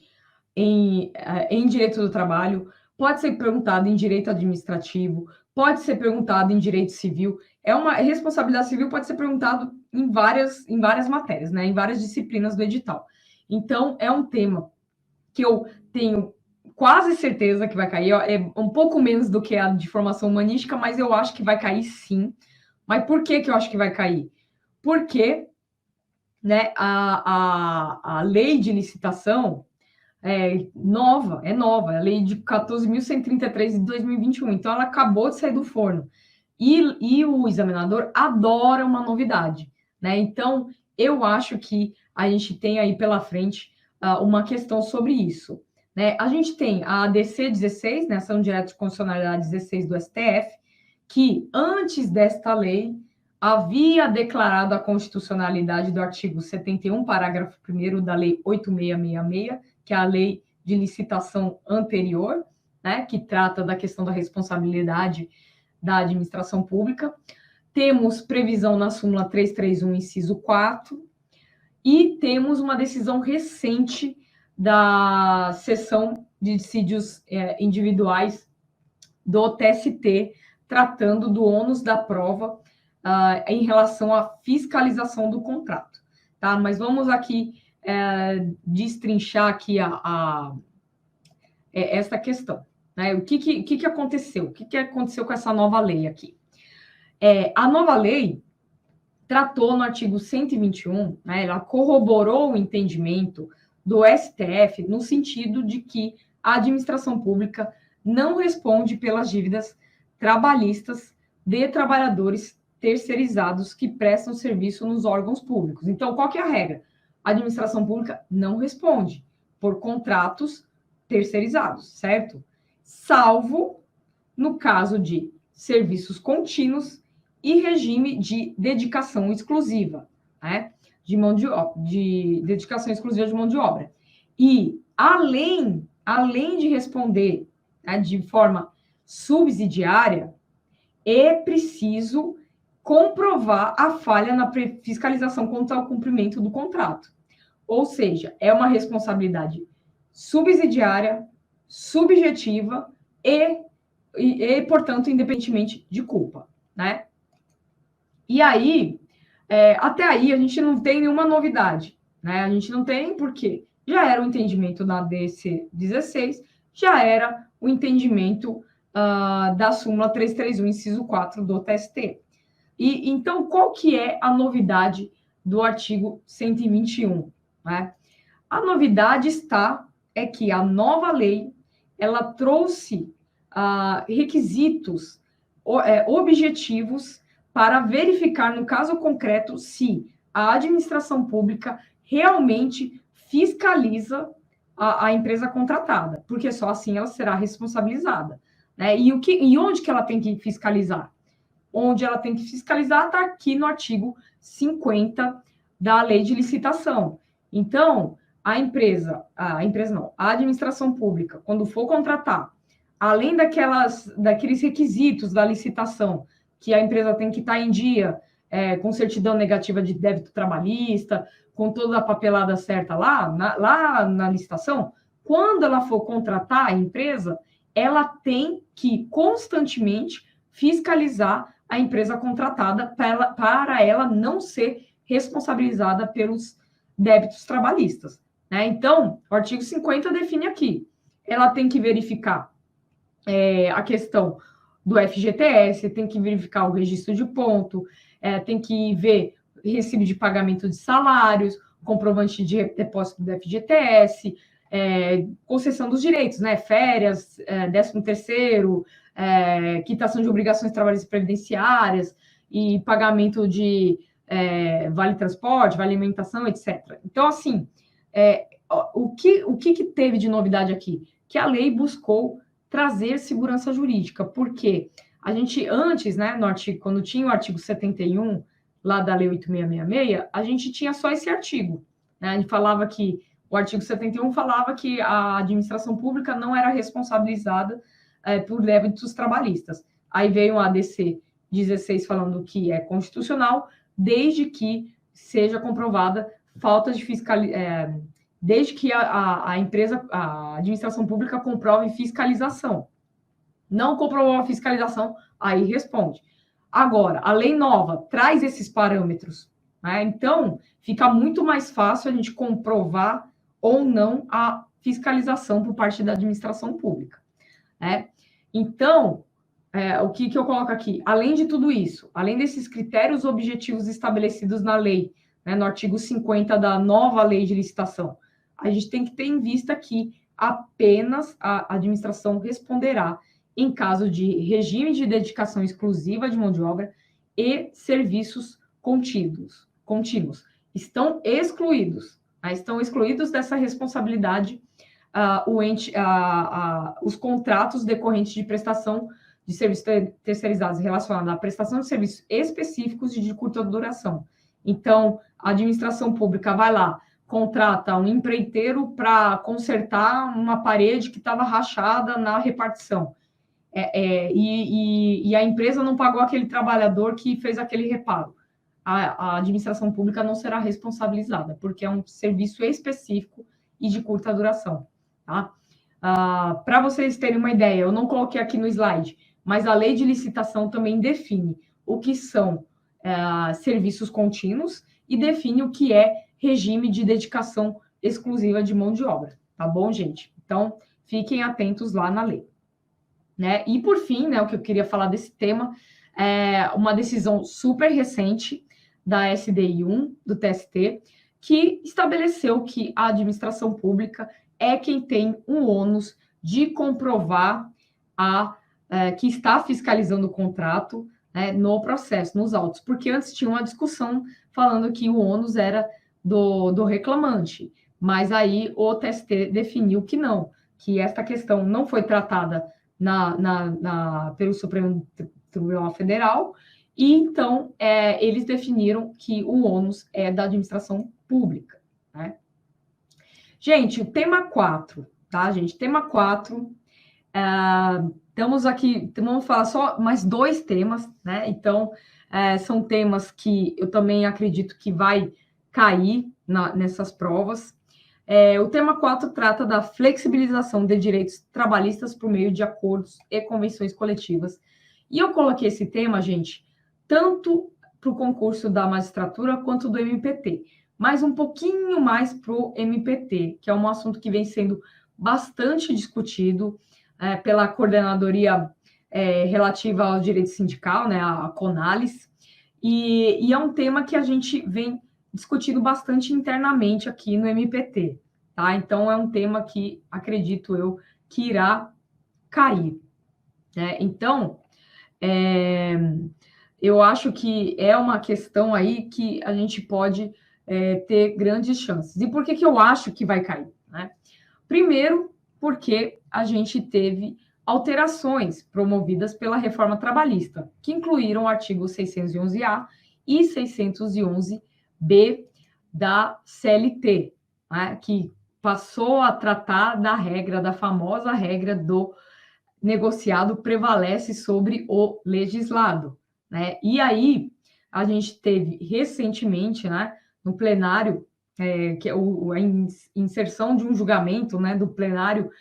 direito do trabalho, pode ser perguntado em direito administrativo, pode ser perguntado em direito civil. É uma responsabilidade civil, pode ser perguntado em várias matérias, né? Em várias disciplinas do edital. Então, é um tema que eu tenho quase certeza que vai cair. É um pouco menos do que a de formação humanística, mas eu acho que vai cair sim. Mas por que eu acho que vai cair? Porque, né, a lei de licitação é nova, a lei de 14.133 de 2021, então ela acabou de sair do forno. E o examinador adora uma novidade, né? Então, eu acho que a gente tem aí pela frente uma questão sobre isso, né? A gente tem a ADC 16, né, Ação Direta de Constitucionalidade 16 do STF, que antes desta lei havia declarado a constitucionalidade do artigo 71, parágrafo 1º da Lei 8666, que é a lei de licitação anterior, né, que trata da questão da responsabilidade da administração pública. Temos previsão na súmula 331, inciso 4, e temos uma decisão recente da seção de dissídios individuais do TST, tratando do ônus da prova em relação à fiscalização do contrato. Tá? Mas vamos aqui destrinchar aqui essa questão. Né? O que aconteceu? O que aconteceu com essa nova lei aqui? A nova lei tratou no artigo 121, né, ela corroborou o entendimento do STF no sentido de que a administração pública não responde pelas dívidas trabalhistas de trabalhadores terceirizados que prestam serviço nos órgãos públicos. Então, qual que é a regra? A administração pública não responde por contratos terceirizados, certo? Salvo no caso de serviços contínuos e regime de dedicação exclusiva, né? De dedicação exclusiva de mão de obra. E, além de responder, né, de forma subsidiária, é preciso comprovar a falha na fiscalização contra o cumprimento do contrato. Ou seja, é uma responsabilidade subsidiária, subjetiva e, portanto, independentemente de culpa, né? E aí, até aí, a gente não tem nenhuma novidade, né? A gente não tem porque já era o entendimento da DC 16, já era o entendimento da súmula 331, inciso 4 do TST. E então, qual que é a novidade do artigo 121? Né? A novidade é que a nova lei, ela trouxe requisitos objetivos para verificar, no caso concreto, se a administração pública realmente fiscaliza a empresa contratada, porque só assim ela será responsabilizada. Né? E onde que ela tem que fiscalizar? Onde ela tem que fiscalizar está aqui no artigo 50 da Lei de Licitação. Então, a administração pública, quando for contratar, além daqueles requisitos da licitação, que a empresa tem que estar em dia, com certidão negativa de débito trabalhista, com toda a papelada certa lá na licitação, quando ela for contratar a empresa, ela tem que constantemente fiscalizar a empresa contratada para ela não ser responsabilizada pelos débitos trabalhistas. Né? Então, o artigo 50 define aqui, ela tem que verificar a questão do FGTS, tem que verificar o registro de ponto, tem que ver recibo de pagamento de salários, comprovante de depósito do FGTS, concessão dos direitos, né? Férias, 13º, quitação de obrigações trabalhistas previdenciárias e pagamento de vale transporte, vale alimentação, etc. Então, assim, o que teve de novidade aqui? Que a lei buscou trazer segurança jurídica, porque a gente antes, né, quando tinha o artigo 71, lá da Lei 8666, a gente tinha só esse artigo. Né? A gente falava que o artigo 71 falava que a administração pública não era responsabilizada por débitos trabalhistas. Aí veio a ADC 16 falando que é constitucional, desde que seja comprovada falta de desde que a empresa, a administração pública comprove fiscalização. Não comprovou a fiscalização, aí responde. Agora, a lei nova traz esses parâmetros, né? Então, fica muito mais fácil a gente comprovar ou não a fiscalização por parte da administração pública, né? Então, o que eu coloco aqui? Além de tudo isso, além desses critérios objetivos estabelecidos na lei, né, no artigo 50 da nova lei de licitação, a gente tem que ter em vista que apenas a administração responderá em caso de regime de dedicação exclusiva de mão de obra e serviços contínuos. Estão excluídos dessa responsabilidade os contratos decorrentes de prestação de serviços terceirizados relacionados à prestação de serviços específicos e de curta duração. Então, a administração pública vai lá, contrata um empreiteiro para consertar uma parede que estava rachada na repartição. E a empresa não pagou aquele trabalhador que fez aquele reparo. A administração pública não será responsabilizada, porque é um serviço específico e de curta duração. Tá? Para vocês terem uma ideia, eu não coloquei aqui no slide, mas a lei de licitação também define o que são serviços contínuos e define o que é regime de dedicação exclusiva de mão de obra. Tá bom, gente? Então, fiquem atentos lá na lei. Né? E, por fim, né, o que eu queria falar desse tema é uma decisão super recente da SDI 1, do TST, que estabeleceu que a administração pública é quem tem o ônus de comprovar que está fiscalizando o contrato, né, no processo, nos autos, porque antes tinha uma discussão falando que o ônus era do reclamante, mas aí o TST definiu que não, que esta questão não foi tratada pelo Supremo Tribunal Federal, e então eles definiram que o ônus é da administração pública, né? Gente, o tema 4, tá, gente? Tema 4, estamos aqui, vamos falar só mais 2 temas, né? Então, são temas que eu também acredito que vai cair nessas provas. O tema 4 trata da flexibilização de direitos trabalhistas por meio de acordos e convenções coletivas. E eu coloquei esse tema, gente, tanto para o concurso da magistratura quanto do MPT, mas um pouquinho mais para o MPT, que é um assunto que vem sendo bastante discutido pela coordenadoria relativa ao direito sindical, né, a CONALES, e é um tema que a gente vem discutido bastante internamente aqui no MPT, tá? Então, é um tema que, acredito eu, que irá cair, né? Então, eu acho que é uma questão aí que a gente pode ter grandes chances. E por que eu acho que vai cair, né? Primeiro, porque a gente teve alterações promovidas pela reforma trabalhista, que incluíram o artigo 611-A e 611-B da CLT, né, que passou a tratar da famosa regra do negociado prevalece sobre o legislado, né? E aí, a gente teve recentemente, né, no plenário, que é a inserção de um julgamento, né, do plenário,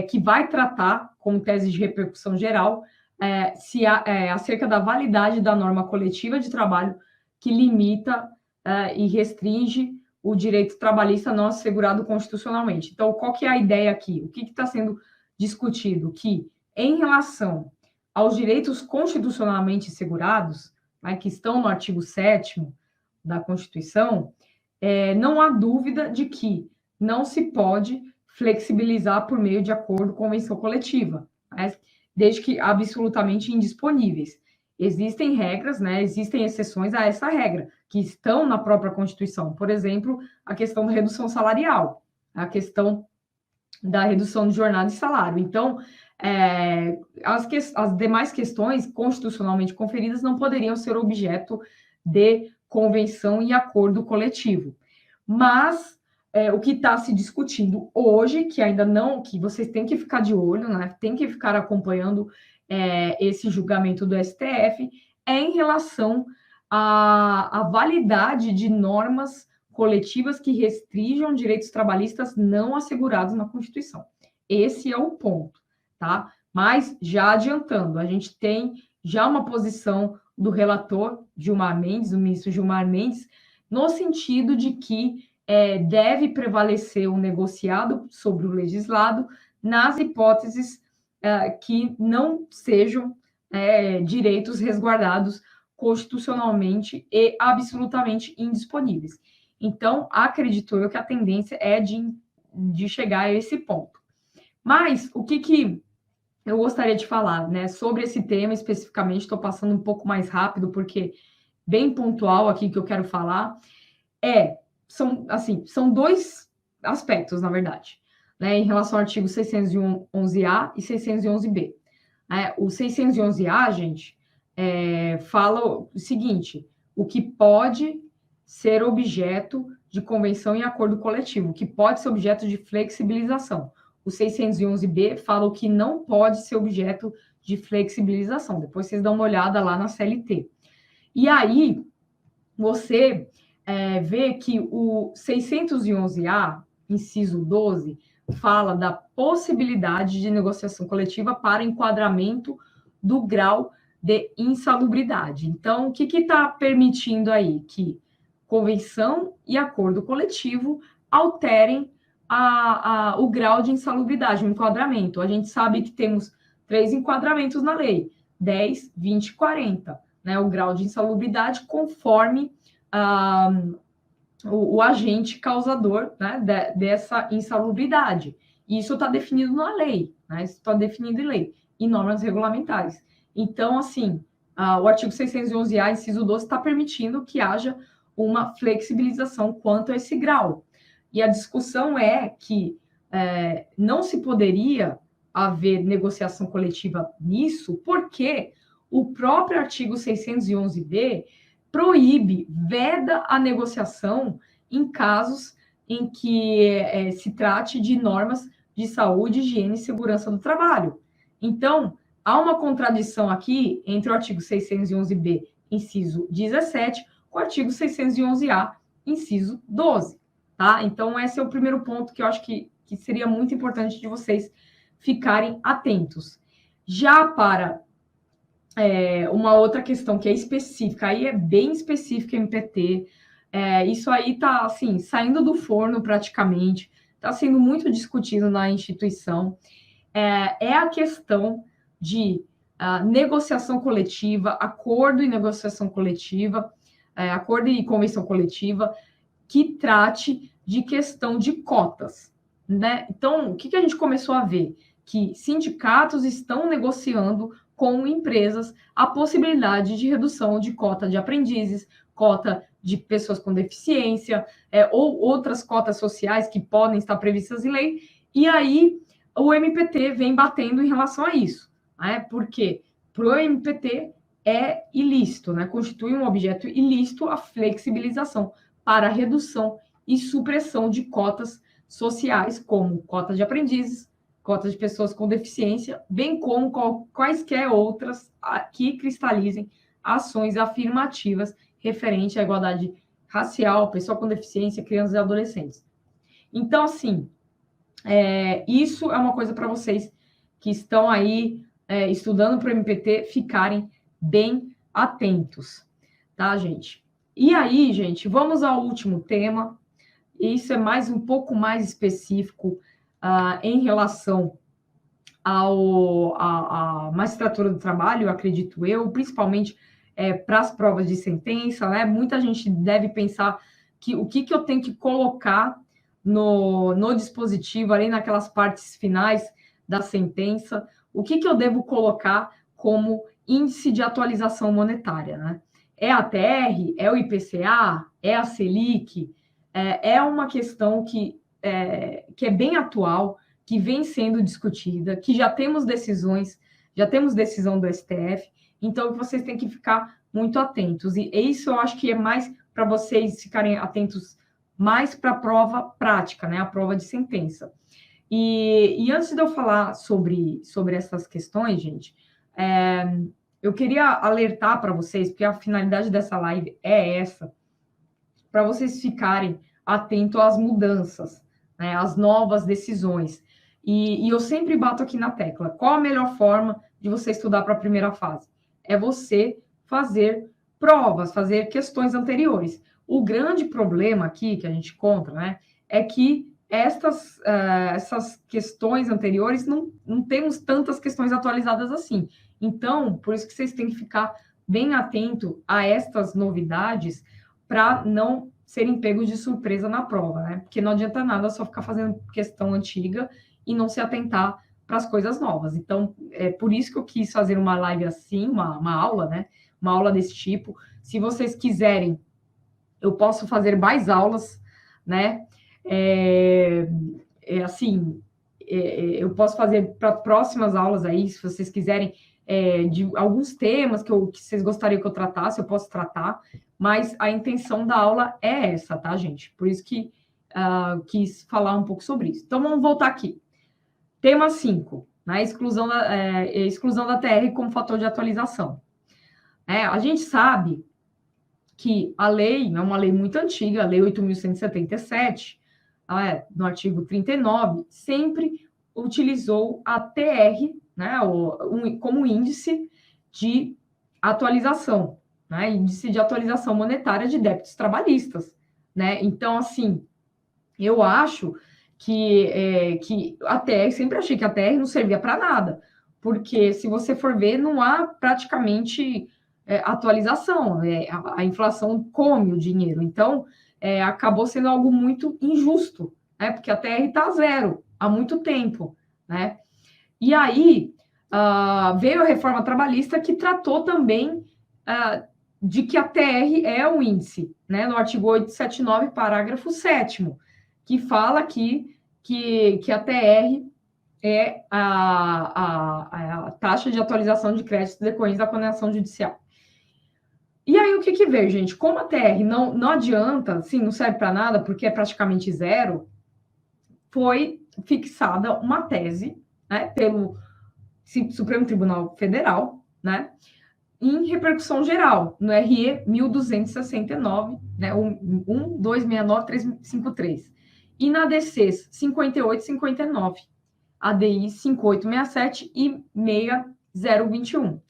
que vai tratar, como tese de repercussão geral, acerca da validade da norma coletiva de trabalho que limita e restringe o direito trabalhista não assegurado constitucionalmente. Então, qual que é a ideia aqui? O que está sendo discutido? Que, em relação aos direitos constitucionalmente assegurados, né, que estão no artigo 7º da Constituição, não há dúvida de que não se pode flexibilizar por meio de acordo, convenção coletiva, né, desde que absolutamente indisponíveis. Existem regras, né, existem exceções a essa regra, que estão na própria Constituição. Por exemplo, a questão da redução salarial, a questão da redução de jornada e salário. Então, as demais questões constitucionalmente conferidas não poderiam ser objeto de convenção e acordo coletivo. Mas o que está se discutindo hoje, que ainda não, que vocês têm que ficar de olho, né, tem que ficar acompanhando esse julgamento do STF, é em relação à validade de normas coletivas que restringam direitos trabalhistas não assegurados na Constituição. Esse é o ponto, tá? Mas, já adiantando, a gente tem já uma posição do relator Gilmar Mendes, do ministro Gilmar Mendes, no sentido de que deve prevalecer o negociado sobre o legislado nas hipóteses que não sejam direitos resguardados constitucionalmente e absolutamente indisponíveis. Então, acredito eu que a tendência é de chegar a esse ponto. Mas, o que eu gostaria de falar, né, sobre esse tema especificamente, estou passando um pouco mais rápido, porque bem pontual aqui que eu quero falar, são dois aspectos, na verdade, né, em relação ao artigo 611-A e 611-B. O 611-A, gente, fala o seguinte: o que pode ser objeto de convenção e acordo coletivo, o que pode ser objeto de flexibilização. O 611-B fala o que não pode ser objeto de flexibilização. Depois vocês dão uma olhada lá na CLT. E aí, você vê que o 611-A, inciso 12, fala da possibilidade de negociação coletiva para enquadramento do grau de insalubridade. Então, o que está permitindo aí? Que convenção e acordo coletivo alterem o grau de insalubridade, o enquadramento. A gente sabe que temos 3 enquadramentos na lei: 10, 20 e 40. Né, o grau de insalubridade conforme o agente causador, né, dessa insalubridade. E isso está definido na lei, né, isso está definido em lei, em normas regulamentares. Então, assim, o artigo 611-A, inciso 12, está permitindo que haja uma flexibilização quanto a esse grau. E a discussão é que não se poderia haver negociação coletiva nisso, porque o próprio artigo 611-B proíbe, veda a negociação em casos em que se trate de normas de saúde, higiene e segurança do trabalho. Então, há uma contradição aqui entre o artigo 611-B, inciso 17, com o artigo 611-A, inciso 12. Tá? Então, esse é o primeiro ponto que eu acho que seria muito importante de vocês ficarem atentos. Já para uma outra questão que é específica, aí é bem específica MPT, isso aí está assim, saindo do forno praticamente, está sendo muito discutido na instituição, é a questão de negociação coletiva, acordo e negociação coletiva, acordo e convenção coletiva, que trate de questão de cotas, né? Então, o que a gente começou a ver? Que sindicatos estão negociando com empresas a possibilidade de redução de cota de aprendizes, cota de pessoas com deficiência, ou outras cotas sociais que podem estar previstas em lei, e aí o MPT vem batendo em relação a isso, né? Porque para o MPT é ilícito, né? Constitui um objeto ilícito a flexibilização para redução e supressão de cotas sociais, como cota de aprendizes, cotas de pessoas com deficiência, bem como quaisquer outras que cristalizem ações afirmativas referente à igualdade racial, pessoa com deficiência, crianças e adolescentes. Então, assim, isso é uma coisa para vocês que estão aí estudando para o MPT ficarem bem atentos, tá, gente? E aí, gente, vamos ao último tema. Isso é um pouco mais específico em relação à magistratura do trabalho, acredito eu, principalmente para as provas de sentença, né? Muita gente deve pensar que o que eu tenho que colocar no dispositivo, ali naquelas partes finais da sentença, o que eu devo colocar como índice de atualização monetária, né? É a TR? É o IPCA? É a Selic? É uma questão que é bem atual, que vem sendo discutida, que já temos decisão do STF, então vocês têm que ficar muito atentos. E isso eu acho que é mais para vocês ficarem atentos mais para a prova prática, né? A prova de sentença. E antes de eu falar sobre essas questões, gente, eu queria alertar para vocês, porque a finalidade dessa live é essa, para vocês ficarem atentos às mudanças, né, às novas decisões. E eu sempre bato aqui na tecla, qual a melhor forma de você estudar para a primeira fase? É você fazer provas, fazer questões anteriores. O grande problema aqui que a gente encontra, né, é que essas questões anteriores, não temos tantas questões atualizadas assim. Então, por isso que vocês têm que ficar bem atento a estas novidades para não serem pegos de surpresa na prova, né? Porque não adianta nada só ficar fazendo questão antiga e não se atentar para as coisas novas. Então, é por isso que eu quis fazer uma live assim, uma aula, né? Uma aula desse tipo. Se vocês quiserem, eu posso fazer mais aulas, né? Eu posso fazer para próximas aulas aí, se vocês quiserem, de alguns temas que vocês gostariam que eu tratasse, eu posso tratar, mas a intenção da aula é essa, tá, gente? Por isso que quis falar um pouco sobre isso. Então, vamos voltar aqui. Tema 5, né? Exclusão da TR como fator de atualização. A gente sabe que a lei é uma lei muito antiga, a Lei 8.177, no artigo 39, sempre utilizou a TR, né, como índice de atualização, né, índice de atualização monetária de débitos trabalhistas, né? Então, assim, eu acho que a TR, sempre achei que a TR não servia para nada, porque se você for ver, não há praticamente atualização, a inflação come o dinheiro, então acabou sendo algo muito injusto, né? Porque a TR está a zero há muito tempo, né? E aí veio a reforma trabalhista que tratou também de que a TR é o índice, né? No artigo 879, parágrafo 7º, que fala aqui que a TR é a taxa de atualização de crédito decorrente da condenação judicial. E aí, o que veio, gente? Como a TR não adianta, assim, não serve para nada, porque é praticamente zero, foi fixada uma tese, né, pelo Supremo Tribunal Federal, né, em repercussão geral, no RE 1269, né, 1269353, e na DCs 5859, ADI 5867 e 6021,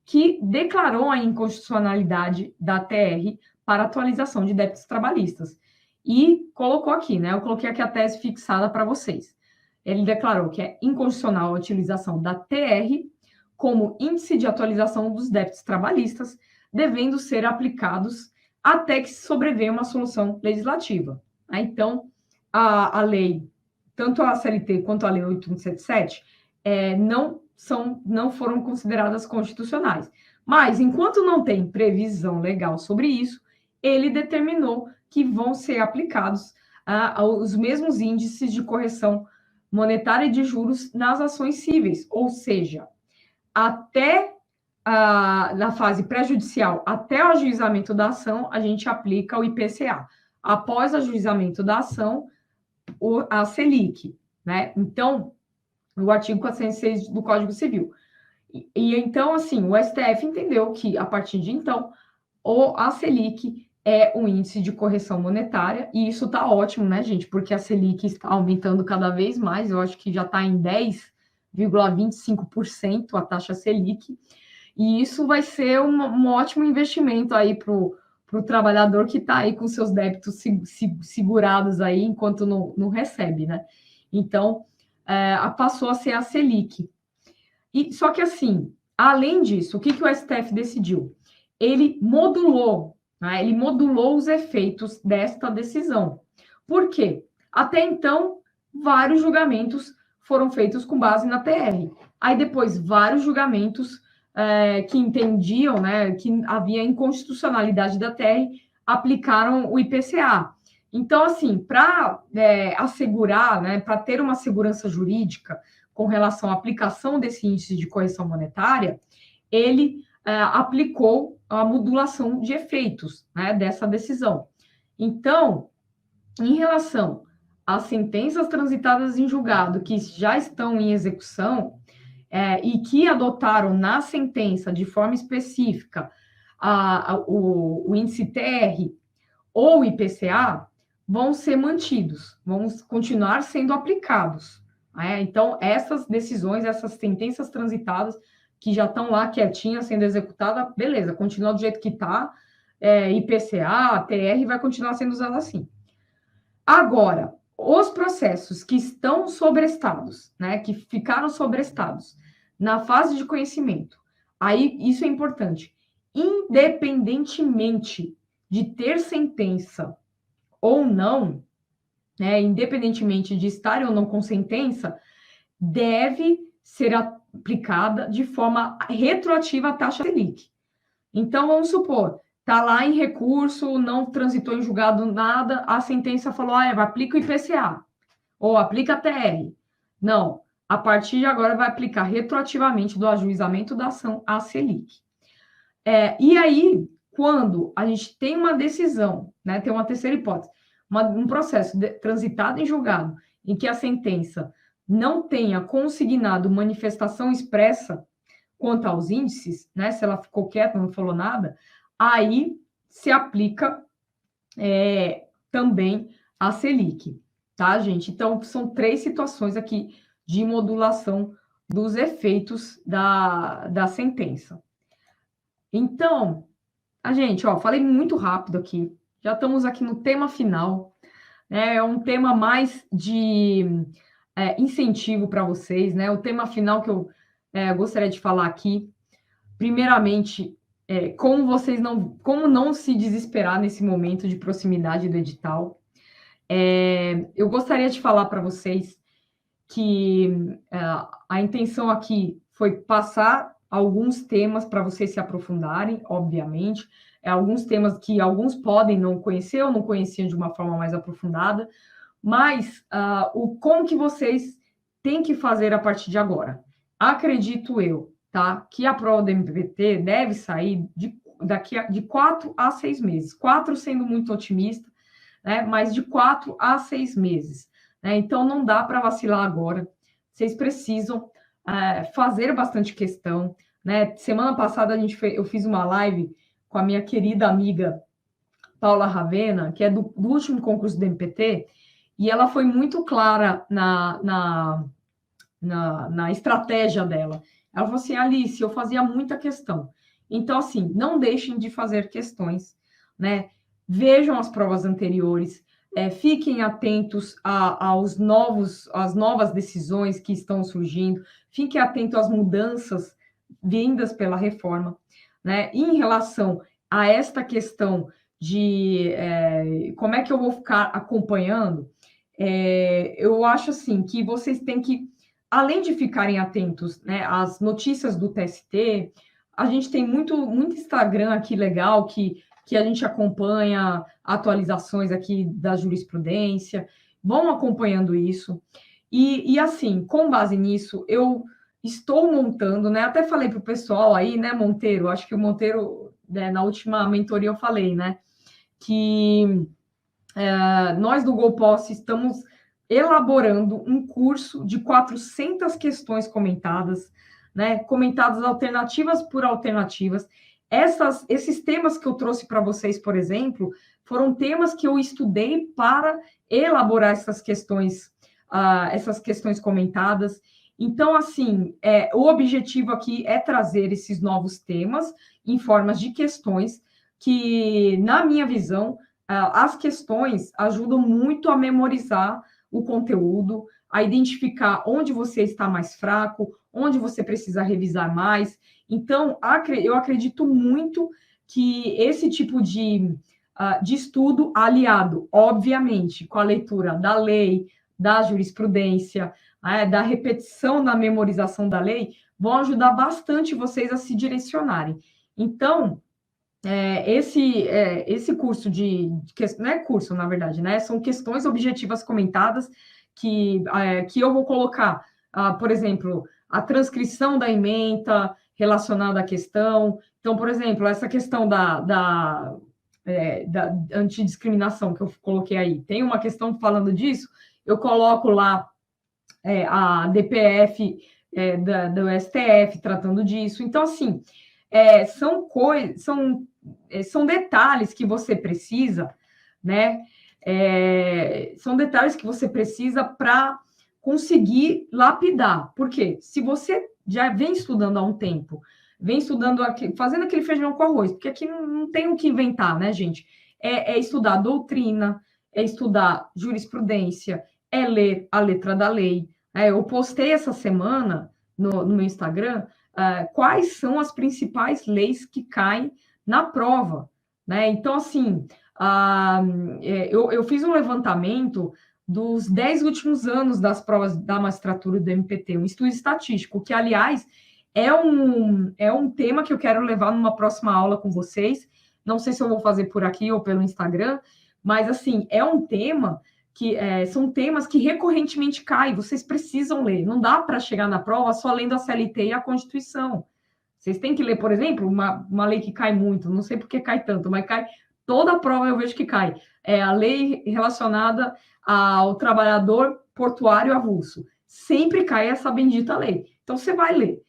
que declarou a inconstitucionalidade da TR para atualização de débitos trabalhistas. E colocou aqui, né? Eu coloquei aqui a tese fixada para vocês. Ele declarou que é inconstitucional a utilização da TR como índice de atualização dos débitos trabalhistas, devendo ser aplicados até que se sobrevenha uma solução legislativa. Então, a lei, tanto a CLT quanto a lei 8177, não foram consideradas constitucionais. Mas, enquanto não tem previsão legal sobre isso, ele determinou que vão ser aplicados os mesmos índices de correção monetária e de juros nas ações cíveis, ou seja, até na fase pré-judicial, até o ajuizamento da ação, a gente aplica o IPCA. Após o ajuizamento da ação, a Selic, né? Então, o artigo 406 do Código Civil. Então, assim, o STF entendeu que, a partir de então, a Selic é um índice de correção monetária, e isso está ótimo, né, gente? Porque a Selic está aumentando cada vez mais, eu acho que já está em 10,25% a taxa Selic, e isso vai ser um ótimo investimento aí para o trabalhador que está aí com seus débitos segurados aí enquanto não recebe, né? Então, passou a ser a Selic. Só que, assim, além disso, o que o STF decidiu? Ele modulou, né? Ele modulou os efeitos desta decisão. Por quê? Até então, vários julgamentos foram feitos com base na TR. Aí, depois, vários julgamentos que entendiam, né, que havia inconstitucionalidade da TR, aplicaram o IPCA. Então, assim, para assegurar, né, para ter uma segurança jurídica com relação à aplicação desse índice de correção monetária, ele aplicou a modulação de efeitos, né, dessa decisão. Então, em relação às sentenças transitadas em julgado que já estão em execução e que adotaram na sentença de forma específica o índice TR, ou IPCA vão ser mantidos, vão continuar sendo aplicados. Então, essas decisões, essas sentenças transitadas que já estão lá quietinhas sendo executadas, beleza, continua do jeito que está, IPCA, TR vai continuar sendo usado assim. Agora, os processos que estão sobrestados, né, que ficaram sobrestados na fase de conhecimento, aí isso é importante, independentemente de ter sentença ou não, né, independentemente de estar ou não com sentença, deve ser aplicada de forma retroativa a taxa Selic. Então, vamos supor, está lá em recurso, não transitou em julgado nada, a sentença falou, aplica o IPCA, ou aplica a TR. Não, a partir de agora vai aplicar retroativamente do ajuizamento da ação a Selic. E aí, quando a gente tem uma decisão, né, tem uma terceira hipótese, um processo transitado em julgado, em que a sentença não tenha consignado manifestação expressa quanto aos índices, né, se ela ficou quieta, não falou nada, aí se aplica também a Selic, tá, gente? Então, são 3 situações aqui de modulação dos efeitos da sentença. Então, gente, falei muito rápido aqui, já estamos aqui no tema final, né? É um tema mais de incentivo para vocês, né? O tema final que eu gostaria de falar aqui, primeiramente, como não se desesperar nesse momento de proximidade do edital. Eu gostaria de falar para vocês que a intenção aqui foi passar alguns temas para vocês se aprofundarem, obviamente, alguns temas que alguns podem não conhecer ou não conheciam de uma forma mais aprofundada, mas como que vocês têm que fazer a partir de agora? Acredito eu, tá, que a prova do MPT deve sair daqui de 4 a 6 meses, 4 sendo muito otimista, né, mas de 4 a 6 meses. Né? Então, não dá para vacilar agora, vocês precisam fazer bastante questão, né? Semana passada eu fiz uma live com a minha querida amiga Paula Ravena, que é do último concurso do MPT, e ela foi muito clara na estratégia dela. Ela falou assim, Alice, eu fazia muita questão. Então, assim, não deixem de fazer questões, né? Vejam as provas anteriores, fiquem atentos às novas decisões que estão surgindo, fiquem atentos às mudanças vindas pela reforma, né? E em relação a esta questão de como é que eu vou ficar acompanhando, eu acho assim que vocês têm que, além de ficarem atentos, né, às notícias do TST, a gente tem muito Instagram aqui legal que a gente acompanha atualizações aqui da jurisprudência, vão acompanhando isso. E assim, com base nisso, eu estou montando, né? Até falei para o pessoal aí, né, Monteiro? Acho que o Monteiro, né, na última mentoria eu falei, né? Que nós do GoPost estamos elaborando um curso de 400 questões comentadas, né? Comentadas alternativas por alternativas. Esses temas que eu trouxe para vocês, por exemplo, foram temas que eu estudei para elaborar essas questões comentadas. Então, assim, o objetivo aqui é trazer esses novos temas em formas de questões que, na minha visão, as questões ajudam muito a memorizar o conteúdo, a identificar onde você está mais fraco, onde você precisa revisar mais. Então, eu acredito muito que esse tipo de estudo, aliado, obviamente, com a leitura da lei, da jurisprudência, da repetição da memorização da lei, vão ajudar bastante vocês a se direcionarem. Então, esse curso não é curso, na verdade, né? São questões objetivas comentadas que eu vou colocar, por exemplo, a transcrição da ementa relacionada à questão. Então, por exemplo, essa questão da antidiscriminação que eu coloquei aí, tem uma questão falando disso, eu coloco lá a DPF do STF tratando disso. Então, assim, são detalhes que você precisa né? São detalhes que você precisa para conseguir lapidar. Por quê? Se você já vem estudando há um tempo, vem estudando, fazendo aquele feijão com arroz, porque aqui não tem o que inventar, né, gente? É estudar doutrina, é estudar jurisprudência, é ler a letra da lei. Eu postei essa semana no meu Instagram quais são as principais leis que caem na prova, né? Então, assim, eu fiz um levantamento dos 10 últimos anos das provas da magistratura do MPT, um estudo estatístico, que, aliás, é um tema que eu quero levar numa próxima aula com vocês. Não sei se eu vou fazer por aqui ou pelo Instagram, mas, assim, é um tema que são temas que recorrentemente caem, vocês precisam ler. Não dá para chegar na prova só lendo a CLT e a Constituição. Vocês têm que ler, por exemplo, uma lei que cai muito, não sei por que cai tanto, mas cai toda a prova eu vejo que cai. É a lei relacionada ao trabalhador portuário avulso. Sempre cai essa bendita lei. Então, você vai ler.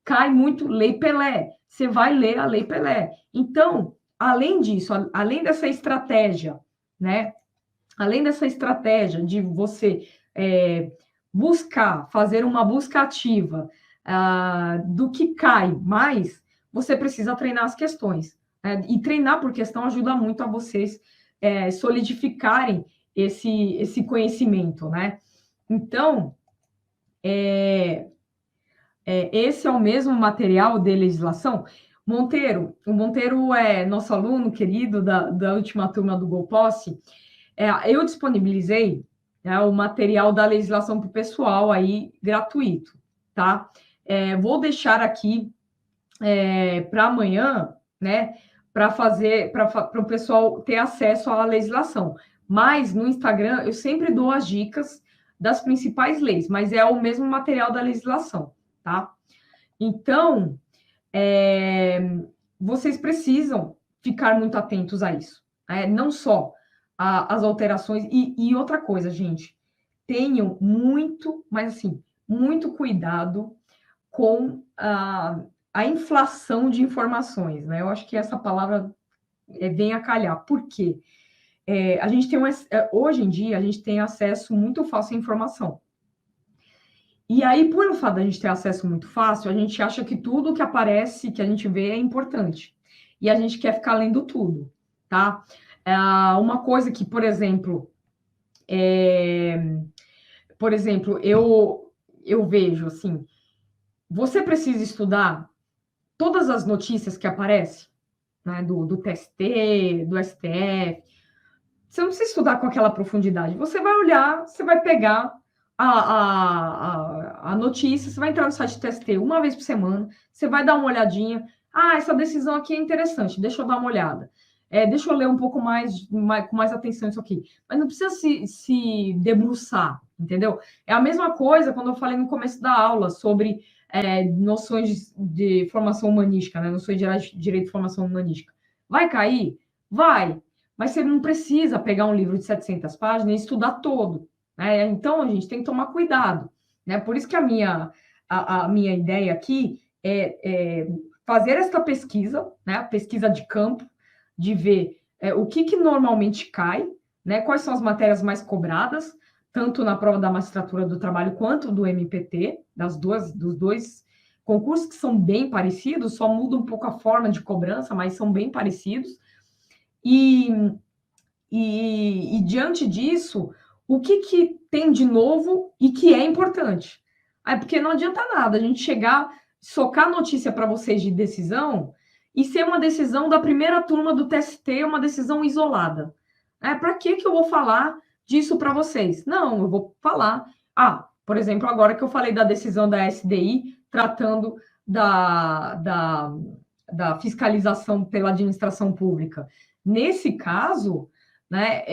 Cai muito Lei Pelé. Você vai ler a Lei Pelé. Então, além disso, além dessa estratégia, né? Além dessa estratégia de você buscar, fazer uma busca ativa do que cai mais, você precisa treinar as questões. E treinar por questão ajuda muito a vocês solidificarem esse conhecimento, né? Então, esse é o mesmo material de legislação. O Monteiro é nosso aluno querido da última turma do GoPosse. Eu disponibilizei o material da legislação para o pessoal aí gratuito, tá? Vou deixar aqui para amanhã, né? Para o pessoal ter acesso à legislação. Mas no Instagram eu sempre dou as dicas das principais leis, mas é o mesmo material da legislação, tá? Então, vocês precisam ficar muito atentos a isso. Não só as alterações. E outra coisa, gente, tenham muito, mas assim, muito cuidado com a inflação de informações, né? Eu acho que essa palavra vem a calhar. Por quê? A gente tem hoje em dia, a gente tem acesso muito fácil à informação. E aí, por o fato da gente ter acesso muito fácil, a gente acha que tudo que aparece, que a gente vê, é importante. E a gente quer ficar lendo tudo, tá? Uma coisa que, por exemplo, eu vejo assim, você precisa estudar todas as notícias que aparecem, né, do TST, do STF. Você não precisa estudar com aquela profundidade. Você vai olhar, você vai pegar a notícia, você vai entrar no site do TST uma vez por semana, você vai dar uma olhadinha. Essa decisão aqui é interessante, deixa eu dar uma olhada. Deixa eu ler um pouco com mais atenção isso aqui. Mas não precisa se debruçar, entendeu? É a mesma coisa quando eu falei no começo da aula sobre noções de formação humanística, né? Noções de direito de formação humanística. Vai cair? Vai. Mas você não precisa pegar um livro de 700 páginas e estudar todo. Então, a gente tem que tomar cuidado. Né? Por isso que a minha ideia aqui é fazer esta pesquisa, né? A pesquisa de campo, de ver o que normalmente cai, né? Quais são as matérias mais cobradas, tanto na prova da magistratura do trabalho quanto do MPT, dos dois concursos que são bem parecidos, só muda um pouco a forma de cobrança, mas são bem parecidos. E diante disso, o que tem de novo e que é importante? Porque não adianta nada a gente chegar, socar notícia para vocês de decisão e ser uma decisão da primeira turma do TST, uma decisão isolada. Para que eu vou falar disso para vocês? Não, eu vou falar. Por exemplo, agora que eu falei da decisão da SDI, tratando da fiscalização pela administração pública. Nesse caso, né,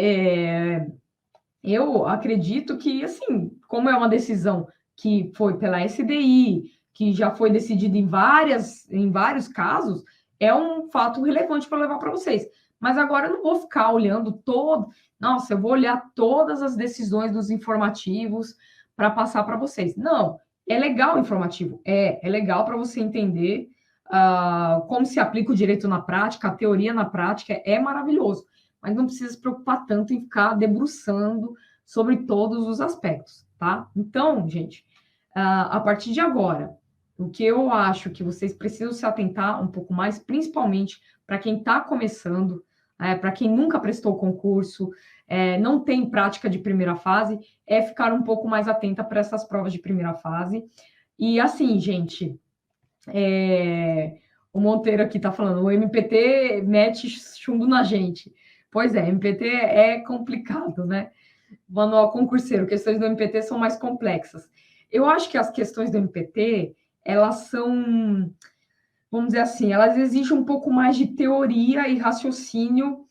eu acredito que, assim, como é uma decisão que foi pela SDI, que já foi decidida em vários casos, é um fato relevante para levar para vocês. Mas agora eu não vou ficar olhando Nossa, eu vou olhar todas as decisões dos informativos para passar para vocês. Não, é legal o informativo. É legal para você entender como se aplica o direito na prática, a teoria na prática, é maravilhoso. mas não precisa se preocupar tanto em ficar debruçando sobre todos os aspectos, tá? Então, gente, a partir de agora, o que eu acho que vocês precisam se atentar um pouco mais, principalmente para quem está começando, para quem nunca prestou concurso, não tem prática de primeira fase, é ficar um pouco mais atenta para essas provas de primeira fase. E assim, gente, o Monteiro aqui está falando, o MPT mete chumbo na gente. Pois é, MPT é complicado, né? Manual concurseiro, questões do MPT são mais complexas. Eu acho que as questões do MPT, elas são, vamos dizer assim, elas exigem um pouco mais de teoria e raciocínio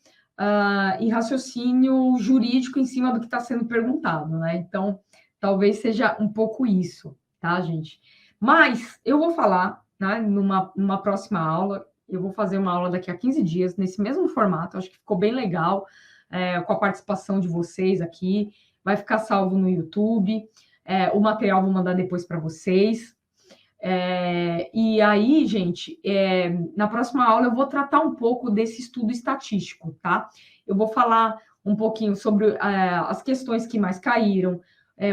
jurídico em cima do que está sendo perguntado, né? Então, talvez seja um pouco isso, tá, gente? Mas eu vou falar, né, numa próxima aula, eu vou fazer uma aula daqui a 15 dias, nesse mesmo formato, acho que ficou bem legal, com a participação de vocês aqui, vai ficar salvo no YouTube, o material vou mandar depois para vocês. E aí, gente, na próxima aula eu vou tratar um pouco desse estudo estatístico, tá? Eu vou falar um pouquinho sobre as questões que mais caíram,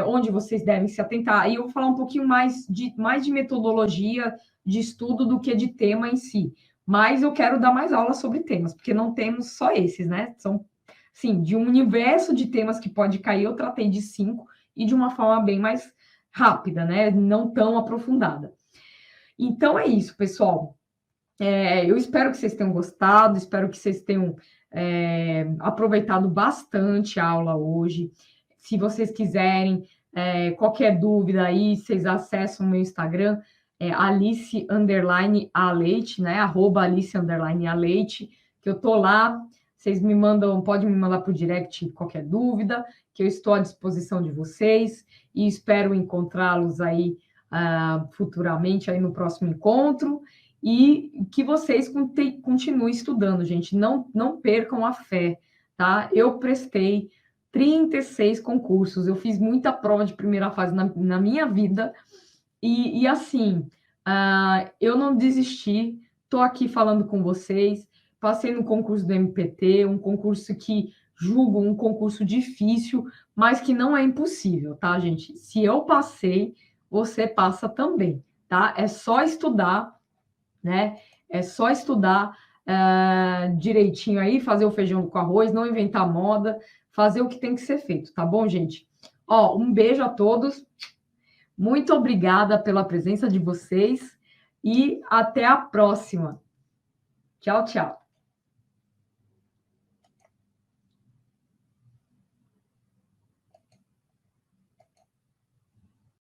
onde vocês devem se atentar, e eu vou falar um pouquinho mais de metodologia de estudo do que de tema em si. Mas eu quero dar mais aulas sobre temas, porque não temos só esses, né? São, sim, de um universo de temas que pode cair, eu tratei de 5 e de uma forma bem mais rápida, né? Não tão aprofundada. Então é isso, pessoal. Eu espero que vocês tenham gostado, espero que vocês tenham aproveitado bastante a aula hoje. Se vocês quiserem, qualquer dúvida aí, vocês acessam o meu Instagram, Alice_Aleite, né? @Alice_Aleite, que eu tô lá. Vocês me mandam, podem me mandar por direct qualquer dúvida, que eu estou à disposição de vocês e espero encontrá-los aí futuramente aí no próximo encontro, e que vocês continuem estudando, gente, não percam a fé, tá? Eu prestei 36 concursos, eu fiz muita prova de primeira fase na minha vida, e assim, eu não desisti, estou aqui falando com vocês, passei no concurso do MPT, um concurso que julgo um concurso difícil, mas que não é impossível, tá, gente? Se eu passei, você passa também, tá? É só estudar, né? É só estudar direitinho aí, fazer o feijão com arroz, não inventar moda, fazer o que tem que ser feito, tá bom, gente? Ó, um beijo a todos, muito obrigada pela presença de vocês e até a próxima. Tchau, tchau.